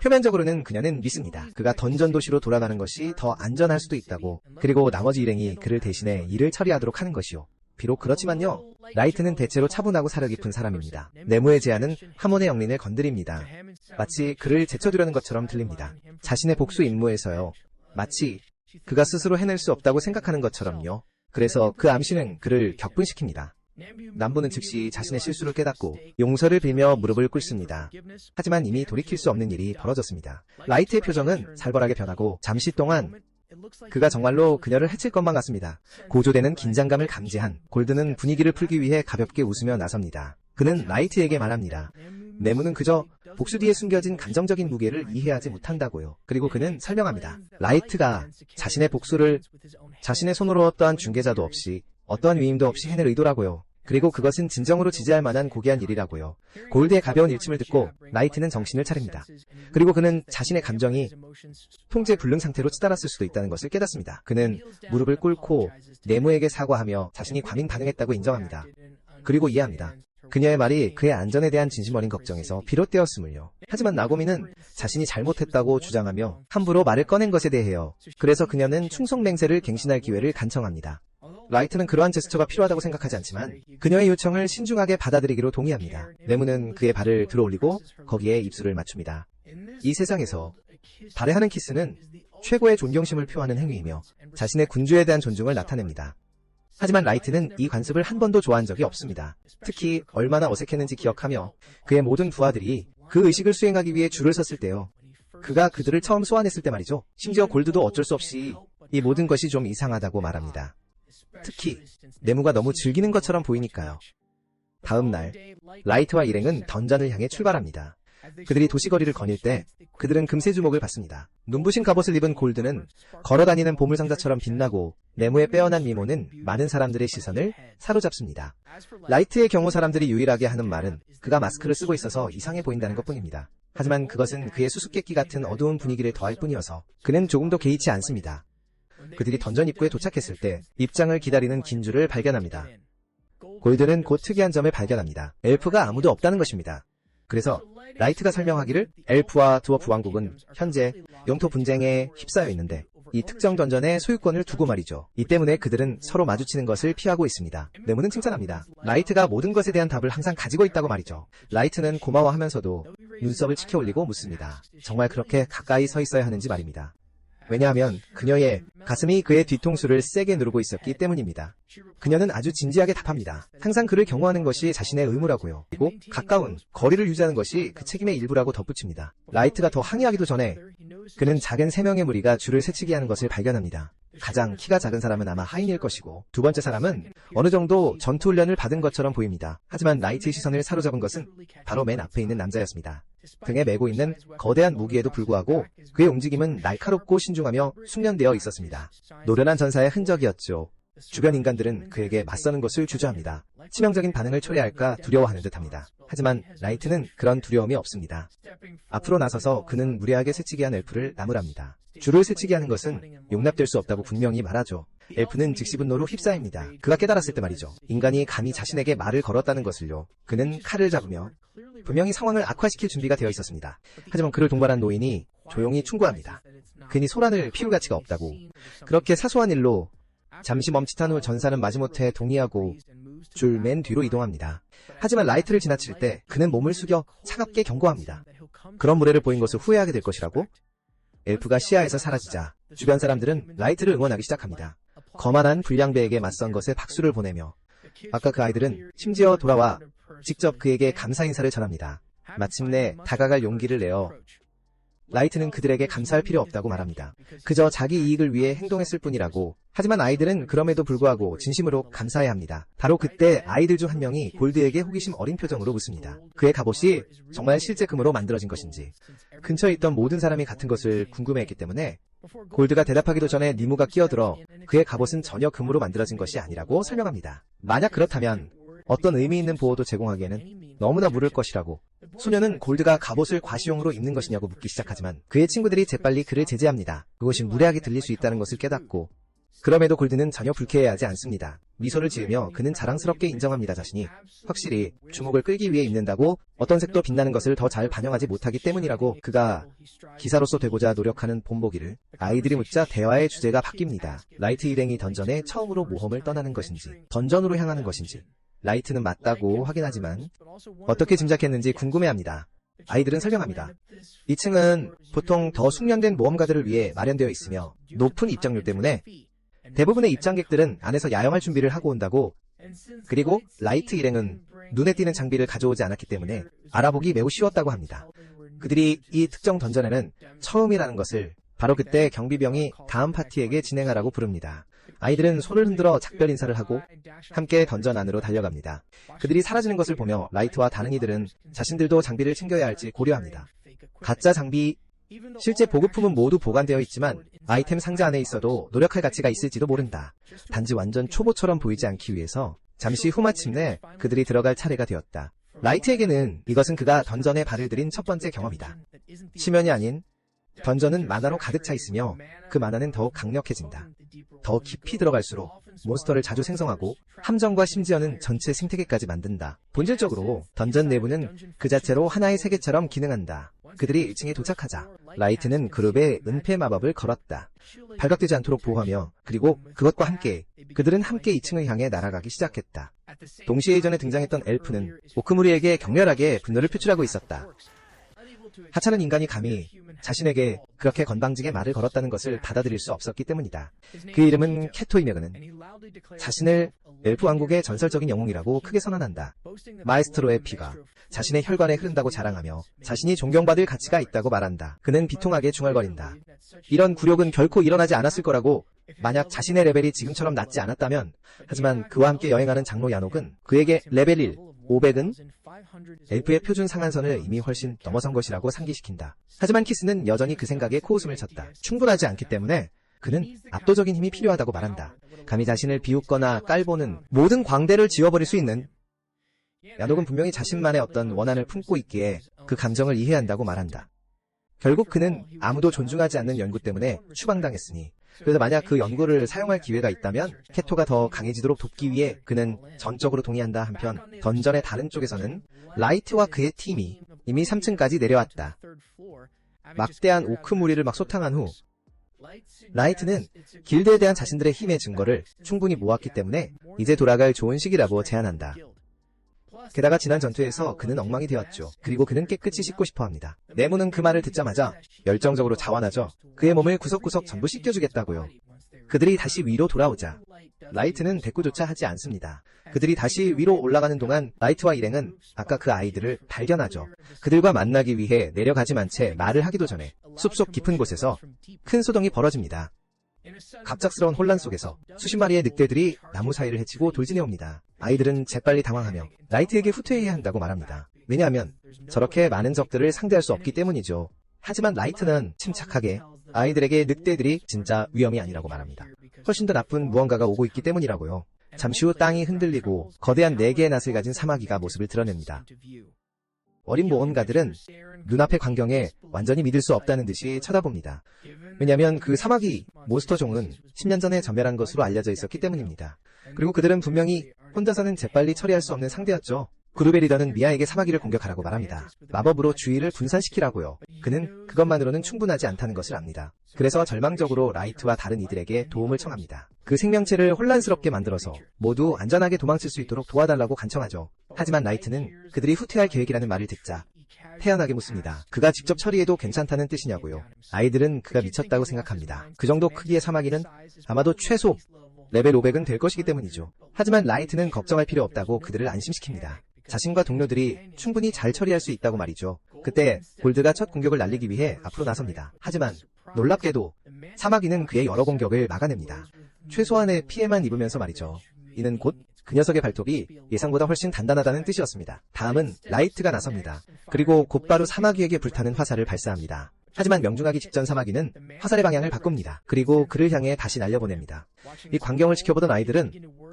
표면적으로는 그녀는 믿습니다. 그가 던전 도시로 돌아가는 것이 더 안전할 수도 있다고. 그리고 나머지 일행이 그를 대신해 일을 처리하도록 하는 것이요. 비록 그렇지만요. 라이트는 대체로 차분하고 사려 깊은 사람입니다. 네모의 제안은 하몬의 영린을 건드립니다. 마치 그를 제쳐두려는 것처럼 들립니다. 자신의 복수 임무에서요. 마치 그가 스스로 해낼 수 없다고 생각하는 것처럼요. 그래서 그 암시는 그를 격분시킵니다. 남부는 즉시 자신의 실수를 깨닫고 용서를 빌며 무릎을 꿇습니다. 하지만 이미 돌이킬 수 없는 일이 벌어졌습니다. 라이트의 표정은 살벌하게 변하고 잠시 동안 그가 정말로 그녀를 해칠 것만 같습니다. 고조되는 긴장감을 감지한 골드는 분위기를 풀기 위해 가볍게 웃으며 나섭니다. 그는 라이트에게 말합니다. 네모는 그저 복수 뒤에 숨겨진 감정적인 무게를 이해하지 못한다고요. 그리고 그는 설명합니다. 라이트가 자신의 복수를 자신의 손으로 어떠한 중개자도 없이 어떠한 위임도 없이 해낼 의도라고요. 그리고 그것은 진정으로 지지할 만한 고귀한 일이라고요. 골드의 가벼운 일침을 듣고 라이트는 정신을 차립니다. 그리고 그는 자신의 감정이 통제 불능 상태로 치달았을 수도 있다는 것을 깨닫습니다. 그는 무릎을 꿇고 네모에게 사과하며 자신이 과민 반응했다고 인정합니다. 그리고 이해합니다. 그녀의 말이 그의 안전에 대한 진심 어린 걱정에서 비롯되었음을요. 하지만 나고미는 자신이 잘못했다고 주장하며 함부로 말을 꺼낸 것에 대해요. 그래서 그녀는 충성 맹세를 갱신할 기회를 간청합니다. 라이트는 그러한 제스처가 필요하다고 생각하지 않지만 그녀의 요청을 신중하게 받아들이기로 동의합니다. 네모는 그의 발을 들어올리고 거기에 입술을 맞춥니다. 이 세상에서 발에 하는 키스는 최고의 존경심을 표하는 행위이며 자신의 군주에 대한 존중을 나타냅니다. 하지만 라이트는 이 관습을 한 번도 좋아한 적이 없습니다. 특히 얼마나 어색했는지 기억하며 그의 모든 부하들이 그 의식을 수행하기 위해 줄을 섰을 때요. 그가 그들을 처음 소환했을 때 말이죠. 심지어 골드도 어쩔 수 없이 이 모든 것이 좀 이상하다고 말합니다. 특히 네모가 너무 즐기는 것처럼 보이니까요. 다음 날 라이트와 일행은 던전을 향해 출발합니다. 그들이 도시거리를 거닐 때 그들은 금세 주목을 받습니다. 눈부신 갑옷을 입은 골드는 걸어다니는 보물상자처럼 빛나고 네모의 빼어난 미모는 많은 사람들의 시선을 사로잡습니다. 라이트의 경우 사람들이 유일하게 하는 말은 그가 마스크를 쓰고 있어서 이상해 보인다는 것뿐입니다. 하지만 그것은 그의 수수께끼 같은 어두운 분위기를 더할 뿐이어서 그는 조금도 개의치 않습니다. 그들이 던전 입구에 도착했을 때 입장을 기다리는 긴 줄을 발견합니다. 골드는 곧 특이한 점을 발견합니다. 엘프가 아무도 없다는 것입니다. 그래서 라이트가 설명하기를 엘프와 드워프 왕국은 현재 영토 분쟁에 휩싸여 있는데 이 특정 던전에 소유권을 두고 말이죠. 이 때문에 그들은 서로 마주치는 것을 피하고 있습니다. 네모는 칭찬합니다. 라이트가 모든 것에 대한 답을 항상 가지고 있다고 말이죠. 라이트는 고마워하면서도 눈썹을 치켜 올리고 묻습니다. 정말 그렇게 가까이 서 있어야 하는지 말입니다. 왜냐하면 그녀의 가슴이 그의 뒤통수를 세게 누르고 있었기 때문입니다. 그녀는 아주 진지하게 답합니다. 항상 그를 경호하는 것이 자신의 의무라고요. 그리고 가까운 거리를 유지하는 것이 그 책임의 일부라고 덧붙입니다. 라이트가 더 항의하기도 전에 그는 작은 3명의 무리가 줄을 세치게 하는 것을 발견합니다. 가장 키가 작은 사람은 아마 하인일 것이고 두 번째 사람은 어느 정도 전투훈련을 받은 것처럼 보입니다. 하지만 라이트의 시선을 사로잡은 것은 바로 맨 앞에 있는 남자였습니다. 등에 메고 있는 거대한 무기에도 불구하고 그의 움직임은 날카롭고 신중하며 숙련되어 있었습니다. 노련한 전사의 흔적이었죠. 주변 인간들은 그에게 맞서는 것을 주저합니다. 치명적인 반응을 초래할까 두려워하는 듯합니다. 하지만 라이트는 그런 두려움이 없습니다. 앞으로 나서서 그는 무례하게 새치기 한 엘프를 나무랍니다. 줄을 새치게 하는 것은 용납될 수 없다고 분명히 말하죠. 엘프는 즉시 분노로 휩싸입니다. 그가 깨달았을 때 말이죠. 인간이 감히 자신에게 말을 걸었다는 것을요. 그는 칼을 잡으며 분명히 상황을 악화시킬 준비가 되어 있었습니다. 하지만 그를 동반한 노인이 조용히 충고합니다. 괜히 소란을 피울 가치가 없다고. 그렇게 사소한 일로 잠시 멈칫한 후 전사는 마지못해 동의하고 줄 맨 뒤로 이동합니다. 하지만 라이트를 지나칠 때 그는 몸을 숙여 차갑게 경고합니다. 그런 무례를 보인 것을 후회하게 될 것이라고? 엘프가 시야에서 사라지자 주변 사람들은 라이트를 응원하기 시작합니다. 거만한 불량배에게 맞선 것에 박수를 보내며 아까 그 아이들은 심지어 돌아와 직접 그에게 감사 인사를 전합니다. 마침내 다가갈 용기를 내어 라이트는 그들에게 감사할 필요 없다고 말합니다. 그저 자기 이익을 위해 행동했을 뿐이라고. 하지만 아이들은 그럼에도 불구하고 진심으로 감사해야 합니다. 바로 그때 아이들 중 한 명이 골드에게 호기심 어린 표정으로 묻습니다. 그의 갑옷이 정말 실제 금으로 만들어진 것인지. 근처에 있던 모든 사람이 같은 것을 궁금해했기 때문에 골드가 대답하기도 전에 니무가 끼어들어 그의 갑옷은 전혀 금으로 만들어진 것이 아니라고 설명합니다. 만약 그렇다면 어떤 의미 있는 보호도 제공하기에는 너무나 무를 것이라고. 소녀는 골드가 갑옷을 과시용으로 입는 것이냐고 묻기 시작하지만 그의 친구들이 재빨리 그를 제지합니다. 그것이 무례하게 들릴 수 있다는 것을 깨닫고. 그럼에도 골드는 전혀 불쾌해하지 않습니다. 미소를 지으며 그는 자랑스럽게 인정합니다. 자신이 확실히 주목을 끌기 위해 입는다고 어떤 색도 빛나는 것을 더 잘 반영하지 못하기 때문이라고. 그가 기사로서 되고자 노력하는 본보기를. 아이들이 묻자 대화의 주제가 바뀝니다. 라이트 일행이 던전에 처음으로 모험을 떠나는 것인지 던전으로 향하는 것인지. 라이트는 맞다고 확인하지만 어떻게 짐작했는지 궁금해합니다. 아이들은 설명합니다. 2층은 보통 더 숙련된 모험가들을 위해 마련되어 있으며 높은 입장료 때문에 대부분의 입장객들은 안에서 야영할 준비를 하고 온다고. 그리고 라이트 일행은 눈에 띄는 장비를 가져오지 않았기 때문에 알아보기 매우 쉬웠다고 합니다. 그들이 이 특정 던전에는 처음이라는 것을 바로 그때 경비병이 다음 파티에게 진행하라고 부릅니다. 아이들은 손을 흔들어 작별 인사를 하고 함께 던전 안으로 달려갑니다. 그들이 사라지는 것을 보며 라이트와 다른 이들은 자신들도 장비를 챙겨야 할지 고려합니다. 가짜 장비, 실제 보급품은 모두 보관되어 있지만 아이템 상자 안에 있어도 노력할 가치가 있을지도 모른다. 단지 완전 초보처럼 보이지 않기 위해서 잠시 후 마침내 그들이 들어갈 차례가 되었다. 라이트에게는 이것은 그가 던전에 발을 들인 첫 번째 경험이다. 심연이 아닌 던전은 만화로 가득 차 있으며 그 만화는 더욱 강력해진다. 더 깊이 들어갈수록 몬스터를 자주 생성하고 함정과 심지어는 전체 생태계까지 만든다. 본질적으로 던전 내부는 그 자체로 하나의 세계처럼 기능한다. 그들이 1층에 도착하자 라이트는 그룹에 은폐 마법을 걸었다. 발각되지 않도록 보호하며 그리고 그것과 함께 그들은 함께 2층을 향해 날아가기 시작했다. 동시에 이전에 등장했던 엘프는 오크무리에게 격렬하게 분노를 표출하고 있었다. 하찮은 인간이 감히 자신에게 그렇게 건방지게 말을 걸었다는 것을 받아들일 수 없었기 때문이다. 그 이름은 캐토이메그는 자신을 엘프 왕국의 전설적인 영웅이라고 크게 선언한다. 마에스트로의 피가 자신의 혈관에 흐른다고 자랑하며 자신이 존경받을 가치가 있다고 말한다. 그는 비통하게 중얼거린다. 이런 굴욕은 결코 일어나지 않았을 거라고. 만약 자신의 레벨이 지금처럼 낮지 않았다면. 하지만 그와 함께 여행하는 장로 야녹은 그에게 레벨 1, 500은 엘프의 표준 상한선을 이미 훨씬 넘어선 것이라고 상기시킨다. 하지만 키스는 여전히 그 생각에 코웃음을 쳤다. 충분하지 않기 때문에 그는 압도적인 힘이 필요하다고 말한다. 감히 자신을 비웃거나 깔보는 모든 광대를 지워버릴 수 있는. 야녹은 분명히 자신만의 어떤 원한을 품고 있기에 그 감정을 이해한다고 말한다. 결국 그는 아무도 존중하지 않는 연구 때문에 추방당했으니. 그래서 만약 그 연구를 사용할 기회가 있다면 캐토가 더 강해지도록 돕기 위해 그는 전적으로 동의한다. 한편 던전의 다른 쪽에서는 라이트와 그의 팀이 이미 3층까지 내려왔다. 막대한 오크 무리를 막 소탕한 후 라이트는 길드에 대한 자신들의 힘의 증거를 충분히 모았기 때문에 이제 돌아갈 좋은 시기라고 제안한다. 게다가 지난 전투에서 그는 엉망이 되었죠. 그리고 그는 깨끗이 씻고 싶어합니다. 네모는 그 말을 듣자마자 열정적으로 자원하죠. 그의 몸을 구석구석 전부 씻겨주겠다고요. 그들이 다시 위로 돌아오자 라이트는 대꾸조차 하지 않습니다. 그들이 다시 위로 올라가는 동안 라이트와 일행은 아까 그 아이들을 발견하죠. 그들과 만나기 위해 내려가지만 채 말을 하기도 전에 숲속 깊은 곳에서 큰 소동이 벌어집니다. 갑작스러운 혼란 속에서 수십 마리의 늑대들이 나무 사이를 헤치고 돌진해옵니다. 아이들은 재빨리 당황하며 라이트에게 후퇴해야 한다고 말합니다. 왜냐하면 저렇게 많은 적들을 상대할 수 없기 때문이죠. 하지만 라이트는 침착하게 아이들에게 늑대들이 진짜 위험이 아니라고 말합니다. 훨씬 더 나쁜 무언가가 오고 있기 때문이라고요. 잠시 후 땅이 흔들리고 거대한 4개의 낫을 가진 사마귀가 모습을 드러냅니다. 어린 모험가들은 눈앞의 광경에 완전히 믿을 수 없다는 듯이 쳐다봅니다. 왜냐하면 그 사마귀 몬스터 종은 10년 전에 전멸한 것으로 알려져 있었기 때문입니다. 그리고 그들은 분명히 혼자서는 재빨리 처리할 수 없는 상대였죠. 그룹의 리더는 미아에게 사마귀를 공격하라고 말합니다. 마법으로 주의를 분산시키라고요. 그는 그것만으로는 충분하지 않다는 것을 압니다. 그래서 절망적으로 라이트와 다른 이들에게 도움을 청합니다. 그 생명체를 혼란스럽게 만들어서 모두 안전하게 도망칠 수 있도록 도와달라고 간청하죠. 하지만 라이트는 그들이 후퇴할 계획이라는 말을 듣자 태연하게 묻습니다. 그가 직접 처리해도 괜찮다는 뜻이냐고요. 아이들은 그가 미쳤다고 생각합니다. 그 정도 크기의 사마귀는 아마도 최소 레벨 500은 될 것이기 때문이죠. 하지만 라이트는 걱정할 필요 없다고 그들을 안심시킵니다. 자신과 동료들이 충분히 잘 처리할 수 있다고 말이죠. 그때 골드가 첫 공격을 날리기 위해 앞으로 나섭니다. 하지만 놀랍게도 사마귀는 그의 여러 공격을 막아냅니다. 최소한의 피해만 입으면서 말이죠. 이는 곧 그 녀석의 발톱이 예상보다 훨씬 단단하다는 뜻이었습니다. 다음은 라이트가 나섭니다. 그리고 곧바로 사마귀에게 불타는 화살을 발사합니다. 하지만 명중하기 직전 사마귀는 화살의 방향을 바꿉니다. 그리고 그를 향해 다시 날려보냅니다. 이 광경을 지켜보던 아이들은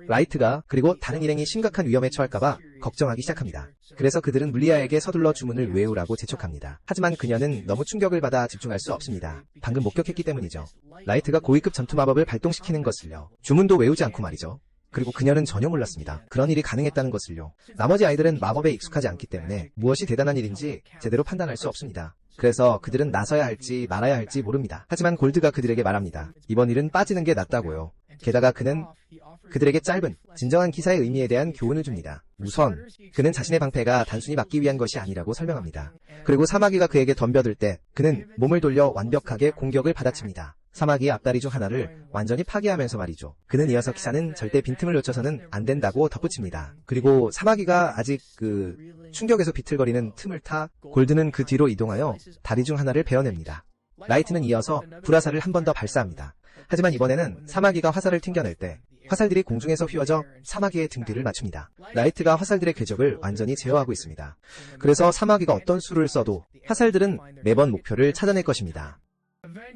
라이트가 그리고 다른 일행이 심각한 위험에 처할까봐 걱정하기 시작합니다. 그래서 그들은 물리아에게 서둘러 주문을 외우라고 재촉합니다. 하지만 그녀는 너무 충격을 받아 집중할 수 없습니다. 방금 목격했기 때문이죠. 라이트가 고위급 전투 마법을 발동시키는 것을요. 주문도 외우지 않고 말이죠. 그리고 그녀는 전혀 몰랐습니다. 그런 일이 가능했다는 것을요. 나머지 아이들은 마법에 익숙하지 않기 때문에 무엇이 대단한 일인지 제대로 판단할 수 없습니다. 그래서 그들은 나서야 할지 말아야 할지 모릅니다. 하지만 골드가 그들에게 말합니다. 이번 일은 빠지는 게 낫다고요. 게다가 그는 그들에게 짧은 진정한 기사의 의미에 대한 교훈을 줍니다. 우선 그는 자신의 방패가 단순히 막기 위한 것이 아니라고 설명합니다. 그리고 사마귀가 그에게 덤벼들 때 그는 몸을 돌려 완벽하게 공격을 받아칩니다. 사마귀의 앞다리 중 하나를 완전히 파괴하면서 말이죠. 그는 이어서 기사는 절대 빈틈을 놓쳐서는 안 된다고 덧붙입니다. 그리고 사마귀가 아직 충격에서 비틀거리는 틈을 타 골드는 그 뒤로 이동하여 다리 중 하나를 베어냅니다. 라이트는 이어서 불화살을 한 번 더 발사합니다. 하지만 이번에는 사마귀가 화살을 튕겨낼 때 화살들이 공중에서 휘어져 사마귀의 등 뒤를 맞춥니다. 라이트가 화살들의 궤적을 완전히 제어하고 있습니다. 그래서 사마귀가 어떤 수를 써도 화살들은 매번 목표를 찾아낼 것입니다.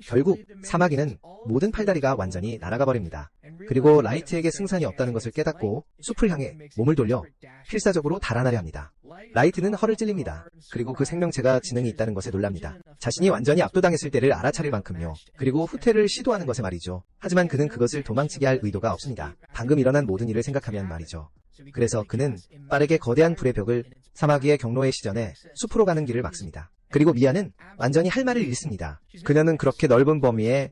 결국 사마귀는 모든 팔다리가 완전히 날아가 버립니다. 그리고 라이트에게 승산이 없다는 것을 깨닫고 숲을 향해 몸을 돌려 필사적으로 달아나려 합니다. 라이트는 허를 찔립니다. 그리고 그 생명체가 지능이 있다는 것에 놀랍니다. 자신이 완전히 압도당했을 때를 알아차릴 만큼요. 그리고 후퇴를 시도하는 것에 말이죠. 하지만 그는 그것을 도망치게 할 의도가 없습니다. 방금 일어난 모든 일을 생각하면 말이죠. 그래서 그는 빠르게 거대한 불의 벽을 사마귀의 경로에 시전해 숲으로 가는 길을 막습니다. 그리고 미아는 완전히 할 말을 잃습니다. 그녀는 그렇게 넓은 범위에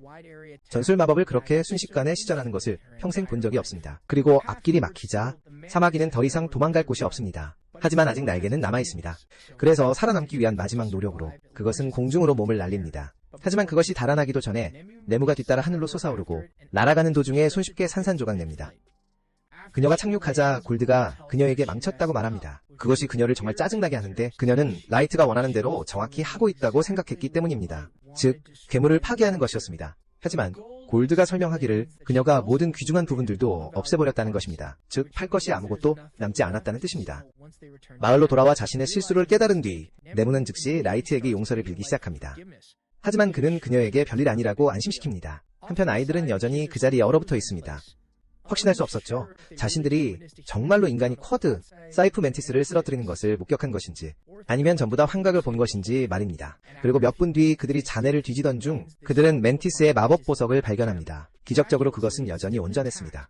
전술 마법을 그렇게 순식간에 시전하는 것을 평생 본 적이 없습니다. 그리고 앞길이 막히자 사마귀는 더 이상 도망갈 곳이 없습니다. 하지만 아직 날개는 남아있습니다. 그래서 살아남기 위한 마지막 노력으로 그것은 공중으로 몸을 날립니다. 하지만 그것이 달아나기도 전에 네모가 뒤따라 하늘로 솟아오르고 날아가는 도중에 손쉽게 산산조각 냅니다. 그녀가 착륙하자 골드가 그녀에게 망쳤다고 말합니다. 그것이 그녀를 정말 짜증나게 하는데 그녀는 라이트가 원하는 대로 정확히 하고 있다고 생각했기 때문입니다. 즉, 괴물을 파괴하는 것이었습니다. 하지만 골드가 설명하기를 그녀가 모든 귀중한 부분들도 없애버렸다는 것입니다. 즉, 팔 것이 아무것도 남지 않았다는 뜻입니다. 마을로 돌아와 자신의 실수를 깨달은 뒤 네모는 즉시 라이트에게 용서를 빌기 시작합니다. 하지만 그는 그녀에게 별일 아니라고 안심시킵니다. 한편 아이들은 여전히 그 자리에 얼어붙어 있습니다. 확신할 수 없었죠. 자신들이 정말로 인간이 쿼드, 사이프 멘티스를 쓰러뜨리는 것을 목격한 것인지 아니면 전부 다 환각을 본 것인지 말입니다. 그리고 몇 분 뒤 그들이 잔해를 뒤지던 중 그들은 멘티스의 마법 보석을 발견합니다. 기적적으로 그것은 여전히 온전했습니다.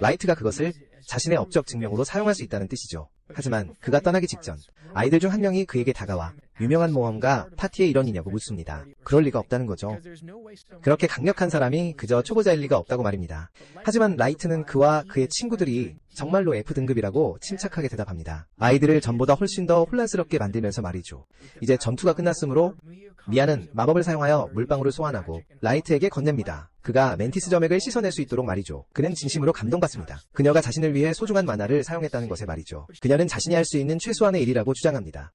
라이트가 그것을 자신의 업적 증명으로 사용할 수 있다는 뜻이죠. 하지만 그가 떠나기 직전 아이들 중 한 명이 그에게 다가와 유명한 모험가 파티에 일원이냐고 묻습니다. 그럴 리가 없다는 거죠. 그렇게 강력한 사람이 그저 초보자일 리가 없다고 말입니다. 하지만 라이트는 그와 그의 친구들이 정말로 F등급이라고 침착하게 대답합니다. 아이들을 전보다 훨씬 더 혼란스럽게 만들면서 말이죠. 이제 전투가 끝났으므로 미아는 마법을 사용하여 물방울을 소환하고 라이트에게 건넵니다. 그가 멘티스 점액을 씻어낼 수 있도록 말이죠. 그는 진심으로 감동받습니다. 그녀가 자신을 위해 소중한 만화를 사용했다는 것에 말이죠. 그녀는 자신이 할 수 있는 최소한의 일이라고 주장합니다.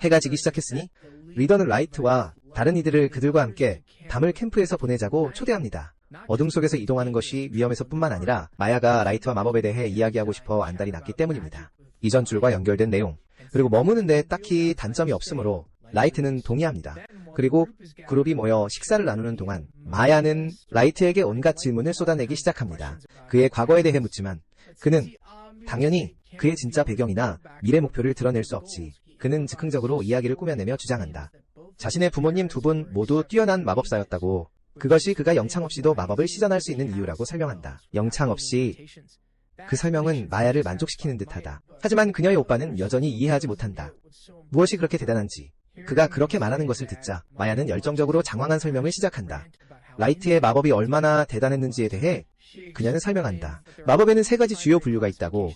해가 지기 시작했으니 리더는 라이트와 다른 이들을 그들과 함께 밤을 캠프에서 보내자고 초대합니다. 어둠 속에서 이동하는 것이 위험해서 뿐만 아니라 마야가 라이트와 마법에 대해 이야기하고 싶어 안달이 났기 때문입니다. 이전 줄과 연결된 내용, 그리고 머무는데 딱히 단점이 없으므로 라이트는 동의합니다. 그리고 그룹이 모여 식사를 나누는 동안 마야는 라이트에게 온갖 질문을 쏟아내기 시작합니다. 그의 과거에 대해 묻지만 그는 당연히 그의 진짜 배경이나 미래 목표를 드러낼 수 없지. 그는 즉흥적으로 이야기를 꾸며내며 주장한다. 자신의 부모님 두 분 모두 뛰어난 마법사였다고, 그것이 그가 영창 없이도 마법을 시전할 수 있는 이유라고 설명한다. 영창 없이. 그 설명은 마야를 만족시키는 듯하다. 하지만 그녀의 오빠는 여전히 이해하지 못한다. 무엇이 그렇게 대단한지. 그가 그렇게 말하는 것을 듣자 마야는 열정적으로 장황한 설명을 시작한다. 라이트의 마법이 얼마나 대단했는지에 대해 그녀는 설명한다. 마법에는 3가지 주요 분류가 있다고.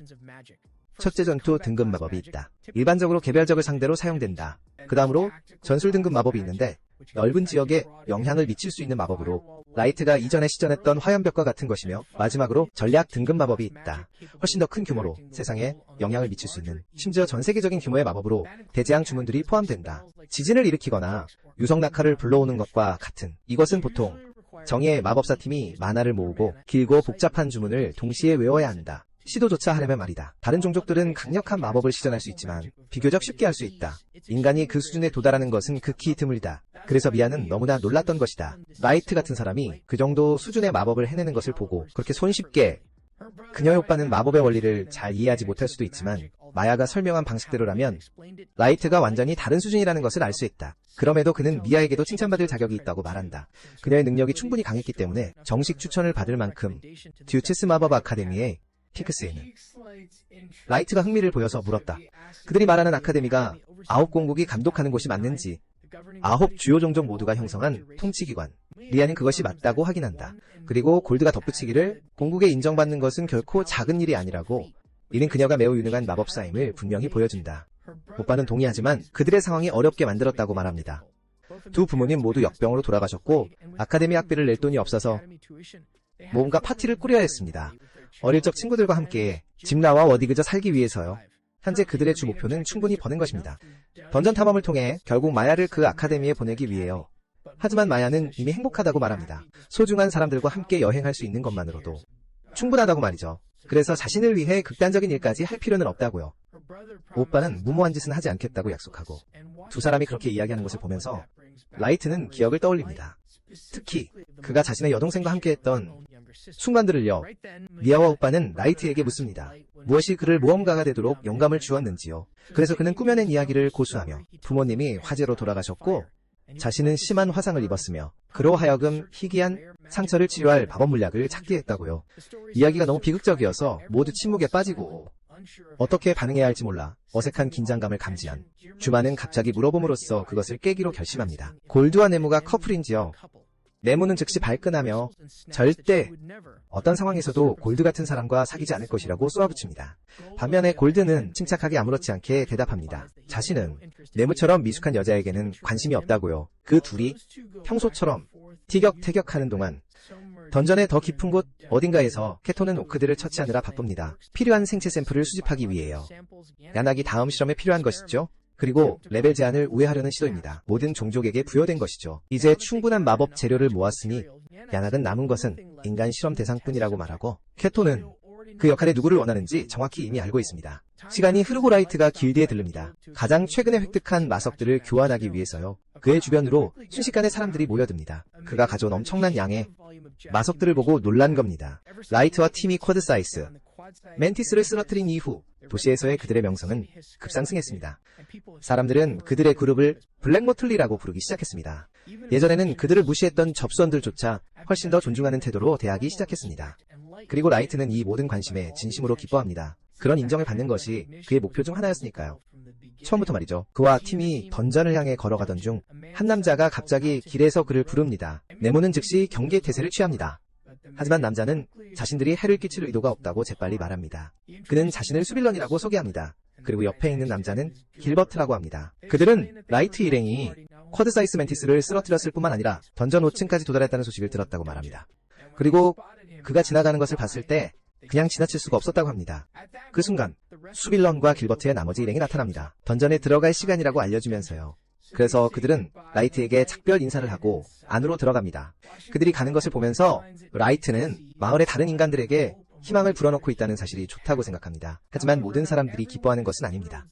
첫째, 전투 등급 마법이 있다. 일반적으로 개별적을 상대로 사용된다. 그 다음으로 전술 등급 마법이 있는데 넓은 지역에 영향을 미칠 수 있는 마법으로 라이트가 이전에 시전했던 화염벽과 같은 것이며, 마지막으로 전략 등급 마법이 있다. 훨씬 더 큰 규모로 세상에 영향을 미칠 수 있는, 심지어 전 세계적인 규모의 마법으로 대재앙 주문들이 포함된다. 지진을 일으키거나 유성 낙하를 불러오는 것과 같은. 이것은 보통 정의의 마법사 팀이 만화를 모으고 길고 복잡한 주문을 동시에 외워야 한다. 시도조차 하려면 말이다. 다른 종족들은 강력한 마법을 시전할 수 있지만 비교적 쉽게 할 수 있다. 인간이 그 수준에 도달하는 것은 극히 드물다. 그래서 미아는 너무나 놀랐던 것이다. 라이트 같은 사람이 그 정도 수준의 마법을 해내는 것을 보고 그렇게 손쉽게. 그녀의 오빠는 마법의 원리를 잘 이해하지 못할 수도 있지만 마야가 설명한 방식대로라면 라이트가 완전히 다른 수준이라는 것을 알 수 있다. 그럼에도 그는 미아에게도 칭찬받을 자격이 있다고 말한다. 그녀의 능력이 충분히 강했기 때문에 정식 추천을 받을 만큼 듀체스 마법 아카데미의 픽스에는 라이트가 흥미를 보여서 물었다. 그들이 말하는 아카데미가 9공국이 감독하는 곳이 맞는지, 9 주요 종족 모두가 형성한 통치기관. 리아는 그것이 맞다고 확인한다. 그리고 골드가 덧붙이기를 공국에 인정받는 것은 결코 작은 일이 아니라고, 이는 그녀가 매우 유능한 마법사임을 분명히 보여준다. 오빠는 동의하지만 그들의 상황이 어렵게 만들었다고 말합니다. 두 부모님 모두 역병으로 돌아가셨고 아카데미 학비를 낼 돈이 없어서 뭔가 파티를 꾸려야 했습니다. 어릴 적 친구들과 함께 짐라와 워디그저 살기 위해서요. 현재 그들의 주 목표는 충분히 버는 것입니다. 던전 탐험을 통해 결국 마야를 그 아카데미에 보내기 위해요. 하지만 마야는 이미 행복하다고 말합니다. 소중한 사람들과 함께 여행할 수 있는 것만으로도 충분하다고 말이죠. 그래서 자신을 위해 극단적인 일까지 할 필요는 없다고요. 오빠는 무모한 짓은 하지 않겠다고 약속하고, 두 사람이 그렇게 이야기하는 것을 보면서 라이트는 기억을 떠올립니다. 특히 그가 자신의 여동생과 함께했던 순간들을요. 미아와 오빠는 라이트에게 묻습니다. 무엇이 그를 모험가가 되도록 영감을 주었는지요. 그래서 그는 꾸며낸 이야기를 고수하며 부모님이 화재로 돌아가셨고 자신은 심한 화상을 입었으며 그로 하여금 희귀한 상처를 치료할 마법 물약을 찾게 했다고요. 이야기가 너무 비극적이어서 모두 침묵에 빠지고 어떻게 반응해야 할지 몰라 어색한 긴장감을 감지한 주마는 갑자기 물어봄으로써 그것을 깨기로 결심합니다. 골드와 네모가 커플인지요? 네모는 즉시 발끈하며 절대 어떤 상황에서도 골드 같은 사람과 사귀지 않을 것이라고 쏘아붙입니다. 반면에 골드는 침착하게 아무렇지 않게 대답합니다. 자신은 네모처럼 미숙한 여자에게는 관심이 없다고요. 그 둘이 평소처럼 티격태격하는 동안 던전의 더 깊은 곳 어딘가에서 캐토는 오크들을 처치하느라 바쁩니다. 필요한 생체 샘플을 수집하기 위해요. 야낙이 다음 실험에 필요한 것이죠. 그리고 레벨 제한을 우회하려는 시도입니다. 모든 종족에게 부여된 것이죠. 이제 충분한 마법 재료를 모았으니 야낙은 남은 것은 인간 실험 대상뿐이라고 말하고, 캐토는 그 역할에 누구를 원하는지 정확히 이미 알고 있습니다. 시간이 흐르고 라이트가 길드에 들릅니다. 가장 최근에 획득한 마석들을 교환하기 위해서요. 그의 주변으로 순식간에 사람들이 모여듭니다. 그가 가져온 엄청난 양의 마석들을 보고 놀란 겁니다. 라이트와 팀이 쿼드사이스 멘티스를 쓰러뜨린 이후 도시에서의 그들의 명성은 급상승했습니다. 사람들은 그들의 그룹을 블랙모틀리라고 부르기 시작했습니다. 예전에는 그들을 무시했던 접수원들조차 훨씬 더 존중하는 태도로 대하기 시작했습니다. 그리고 라이트는 이 모든 관심에 진심으로 기뻐합니다. 그런 인정을 받는 것이 그의 목표 중 하나였으니까요. 처음부터 말이죠. 그와 팀이 던전을 향해 걸어가던 중 한 남자가 갑자기 길에서 그를 부릅니다. 네모는 즉시 경계 태세를 취합니다. 하지만 남자는 자신들이 해를 끼칠 의도가 없다고 재빨리 말합니다. 그는 자신을 수빌런이라고 소개합니다. 그리고 옆에 있는 남자는 길버트라고 합니다. 그들은 라이트 일행이 쿼드사이스 멘티스를 쓰러뜨렸을 뿐만 아니라 던전 5층까지 도달했다는 소식을 들었다고 말합니다. 그리고 그가 지나가는 것을 봤을 때 그냥 지나칠 수가 없었다고 합니다. 그 순간 수빌런과 길버트의 나머지 일행이 나타납니다. 던전에 들어갈 시간이라고 알려주면서요. 그래서 그들은 라이트에게 작별 인사를 하고 안으로 들어갑니다. 그들이 가는 것을 보면서 라이트는 마을의 다른 인간들에게 희망을 불어넣고 있다는 사실이 좋다고 생각합니다. 하지만 모든 사람들이 기뻐하는 것은 아닙니다.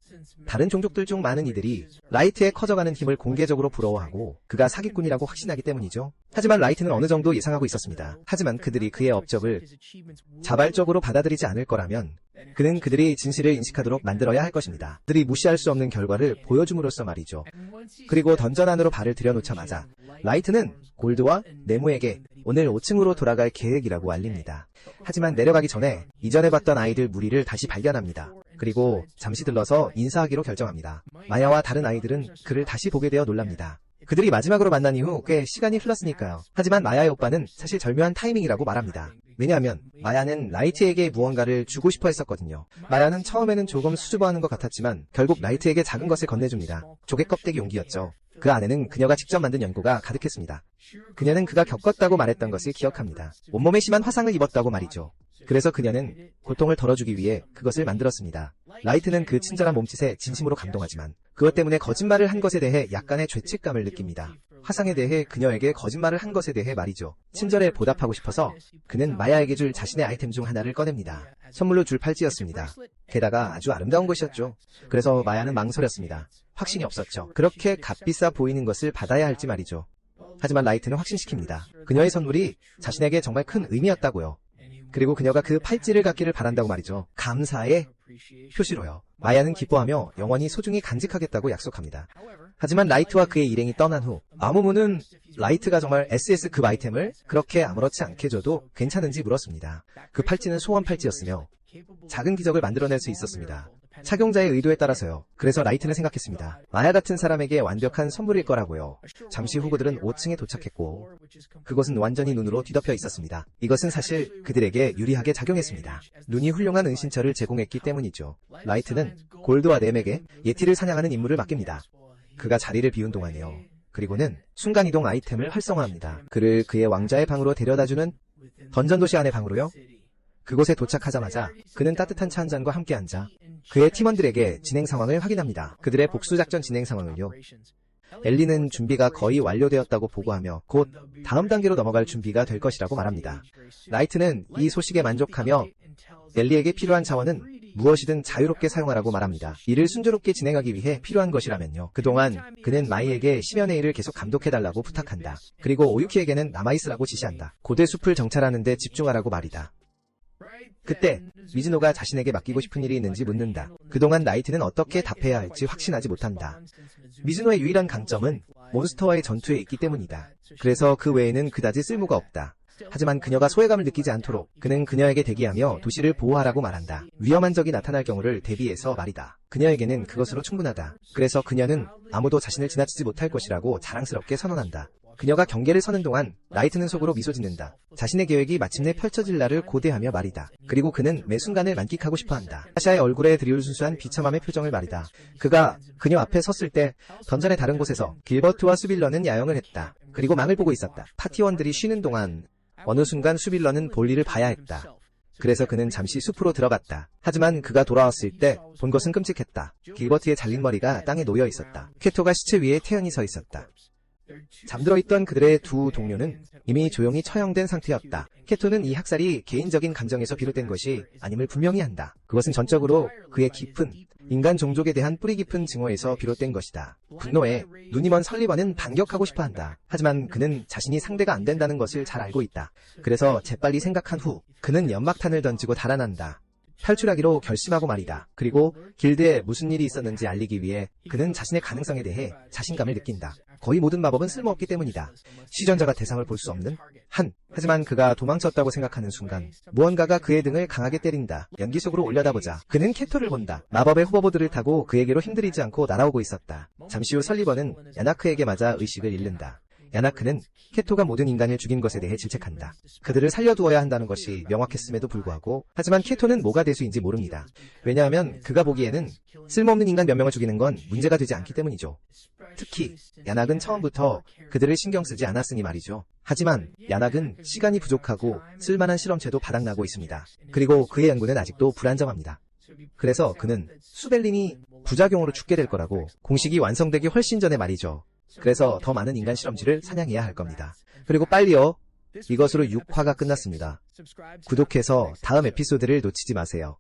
다른 종족들 중 많은 이들이 라이트의 커져가는 힘을 공개적으로 부러워하고 그가 사기꾼이라고 확신하기 때문이죠. 하지만 라이트는 어느 정도 예상하고 있었습니다. 하지만 그들이 그의 업적을 자발적으로 받아들이지 않을 거라면 그는 그들이 진실을 인식하도록 만들어야 할 것입니다. 그들이 무시할 수 없는 결과를 보여줌으로써 말이죠. 그리고 던전 안으로 발을 들여놓자마자 라이트는 골드와 네모에게 오늘 5층으로 돌아갈 계획이라고 알립니다. 하지만 내려가기 전에 이전에 봤던 아이들 무리를 다시 발견합니다. 그리고 잠시 들러서 인사하기로 결정합니다. 마야와 다른 아이들은 그를 다시 보게 되어 놀랍니다. 그들이 마지막으로 만난 이후 꽤 시간이 흘렀으니까요. 하지만 마야의 오빠는 사실 절묘한 타이밍이라고 말합니다. 왜냐하면 마야는 라이트에게 무언가를 주고 싶어 했었거든요. 마야는 처음에는 조금 수줍어하는 것 같았지만 결국 라이트에게 작은 것을 건네줍니다. 조개 껍데기 용기였죠. 그 안에는 그녀가 직접 만든 연고가 가득했습니다. 그녀는 그가 겪었다고 말했던 것을 기억합니다. 온몸에 심한 화상을 입었다고 말이죠. 그래서 그녀는 고통을 덜어주기 위해 그것을 만들었습니다. 라이트는 그 친절한 몸짓에 진심으로 감동하지만 그것 때문에 거짓말을 한 것에 대해 약간의 죄책감을 느낍니다. 화상에 대해 그녀에게 거짓말을 한 것에 대해 말이죠. 친절에 보답하고 싶어서 그는 마야에게 줄 자신의 아이템 중 하나를 꺼냅니다. 선물로 줄 팔찌였습니다. 게다가 아주 아름다운 것이었죠. 그래서 마야는 망설였습니다. 확신이 없었죠. 그렇게 값비싸 보이는 것을 받아야 할지 말이죠. 하지만 라이트는 확신시킵니다. 그녀의 선물이 자신에게 정말 큰 의미였다고요. 그리고 그녀가 그 팔찌를 갖기를 바란다고 말이죠. 감사의 표시로요. 마야는 기뻐하며 영원히 소중히 간직하겠다고 약속합니다. 하지만 라이트와 그의 일행이 떠난 후 아무무는 라이트가 정말 SS급 아이템을 그렇게 아무렇지 않게 줘도 괜찮은지 물었습니다. 그 팔찌는 소원 팔찌였으며 작은 기적을 만들어낼 수 있었습니다. 착용자의 의도에 따라서요. 그래서 라이트는 생각했습니다. 마야 같은 사람에게 완벽한 선물일 거라고요. 잠시 후 그들은 5층에 도착했고 그곳은 완전히 눈으로 뒤덮여 있었습니다. 이것은 사실 그들에게 유리하게 작용했습니다. 눈이 훌륭한 은신처를 제공했기 때문이죠. 라이트는 골드와 램에게 예티를 사냥하는 임무를 맡깁니다. 그가 자리를 비운 동안이요. 그리고는 순간이동 아이템을 활성화합니다. 그를 그의 왕자의 방으로 데려다주는 던전도시 안의 방으로요. 그곳에 도착하자마자 그는 따뜻한 차 한 잔과 함께 앉아 그의 팀원들에게 진행 상황을 확인합니다. 그들의 복수작전 진행 상황을요. 엘리는 준비가 거의 완료되었다고 보고하며 곧 다음 단계로 넘어갈 준비가 될 것이라고 말합니다. 라이트는 이 소식에 만족하며 엘리에게 필요한 자원은 무엇이든 자유롭게 사용하라고 말합니다. 이를 순조롭게 진행하기 위해 필요한 것이라면요. 그동안 그는 마이에게 심연의 일을 계속 감독해달라고 부탁한다. 그리고 오유키에게는 남아있으라고 지시한다. 고대 숲을 정찰하는 데 집중하라고 말이다. 그때 미즈노가 자신에게 맡기고 싶은 일이 있는지 묻는다. 그동안 라이트는 어떻게 답해야 할지 확신하지 못한다. 미즈노의 유일한 강점은 몬스터와의 전투에 있기 때문이다. 그래서 그 외에는 그다지 쓸모가 없다. 하지만 그녀가 소외감을 느끼지 않도록 그는 그녀에게 대기하며 도시를 보호하라고 말한다. 위험한 적이 나타날 경우를 대비해서 말이다. 그녀에게는 그것으로 충분하다. 그래서 그녀는 아무도 자신을 지나치지 못할 것이라고 자랑스럽게 선언한다. 그녀가 경계를 서는 동안 라이트는 속으로 미소 짓는다. 자신의 계획이 마침내 펼쳐질 날을 고대하며 말이다. 그리고 그는 매 순간을 만끽하고 싶어한다. 사샤의 얼굴에 드리울 순수한 비참함의 표정을 말이다. 그가 그녀 앞에 섰을 때 던전의 다른 곳에서 길버트와 수빌러는 야영을 했다. 그리고 망을 보고 있었다. 파티원들이 쉬는 동안 어느 순간 수빌러는 볼일을 봐야 했다. 그래서 그는 잠시 숲으로 들어갔다. 하지만 그가 돌아왔을 때 본 것은 끔찍했다. 길버트의 잘린 머리가 땅에 놓여 있었다. 쾌토가 시체 위에 태연히 서 있었다. 잠들어 있던 그들의 두 동료는 이미 조용히 처형된 상태였다. 쾌토는 이 학살이 개인적인 감정에서 비롯된 것이 아님을 분명히 한다. 그것은 전적으로 그의 깊은 인간 종족에 대한 뿌리 깊은 증오에서 비롯된 것이다. 분노에 눈이 먼 설리번은 반격하고 싶어한다. 하지만 그는 자신이 상대가 안 된다는 것을 잘 알고 있다. 그래서 재빨리 생각한 후 그는 연막탄을 던지고 달아난다. 탈출하기로 결심하고 말이다. 그리고 길드에 무슨 일이 있었는지 알리기 위해 그는 자신의 가능성에 대해 자신감을 느낀다. 거의 모든 마법은 쓸모없기 때문이다. 시전자가 대상을 볼 수 없는 하지만 그가 도망쳤다고 생각하는 순간 무언가가 그의 등을 강하게 때린다. 연기 속으로 올려다보자 그는 캡토를 본다. 마법의 호버보드를 타고 그에게로 힘들이지 않고 날아오고 있었다. 잠시 후 설리번은 야나크에게 맞아 의식을 잃는다. 야나크는 캡토가 모든 인간을 죽인 것에 대해 질책한다. 그들을 살려두어야 한다는 것이 명확했음에도 불구하고 하지만 캡토는 뭐가 대수인지 모릅니다. 왜냐하면 그가 보기에는 쓸모없는 인간 몇 명을 죽이는 건 문제가 되지 않기 때문이죠. 특히 야낙은 처음부터 그들을 신경 쓰지 않았으니 말이죠. 하지만 야낙은 시간이 부족하고 쓸만한 실험체도 바닥나고 있습니다. 그리고 그의 연구는 아직도 불안정합니다. 그래서 그는 수벨린이 부작용으로 죽게 될 거라고 공식이 완성되기 훨씬 전에 말이죠. 그래서 더 많은 인간 실험지를 사냥해야 할 겁니다. 그리고 빨리요. 이것으로 6화가 끝났습니다. 구독해서 다음 에피소드를 놓치지 마세요.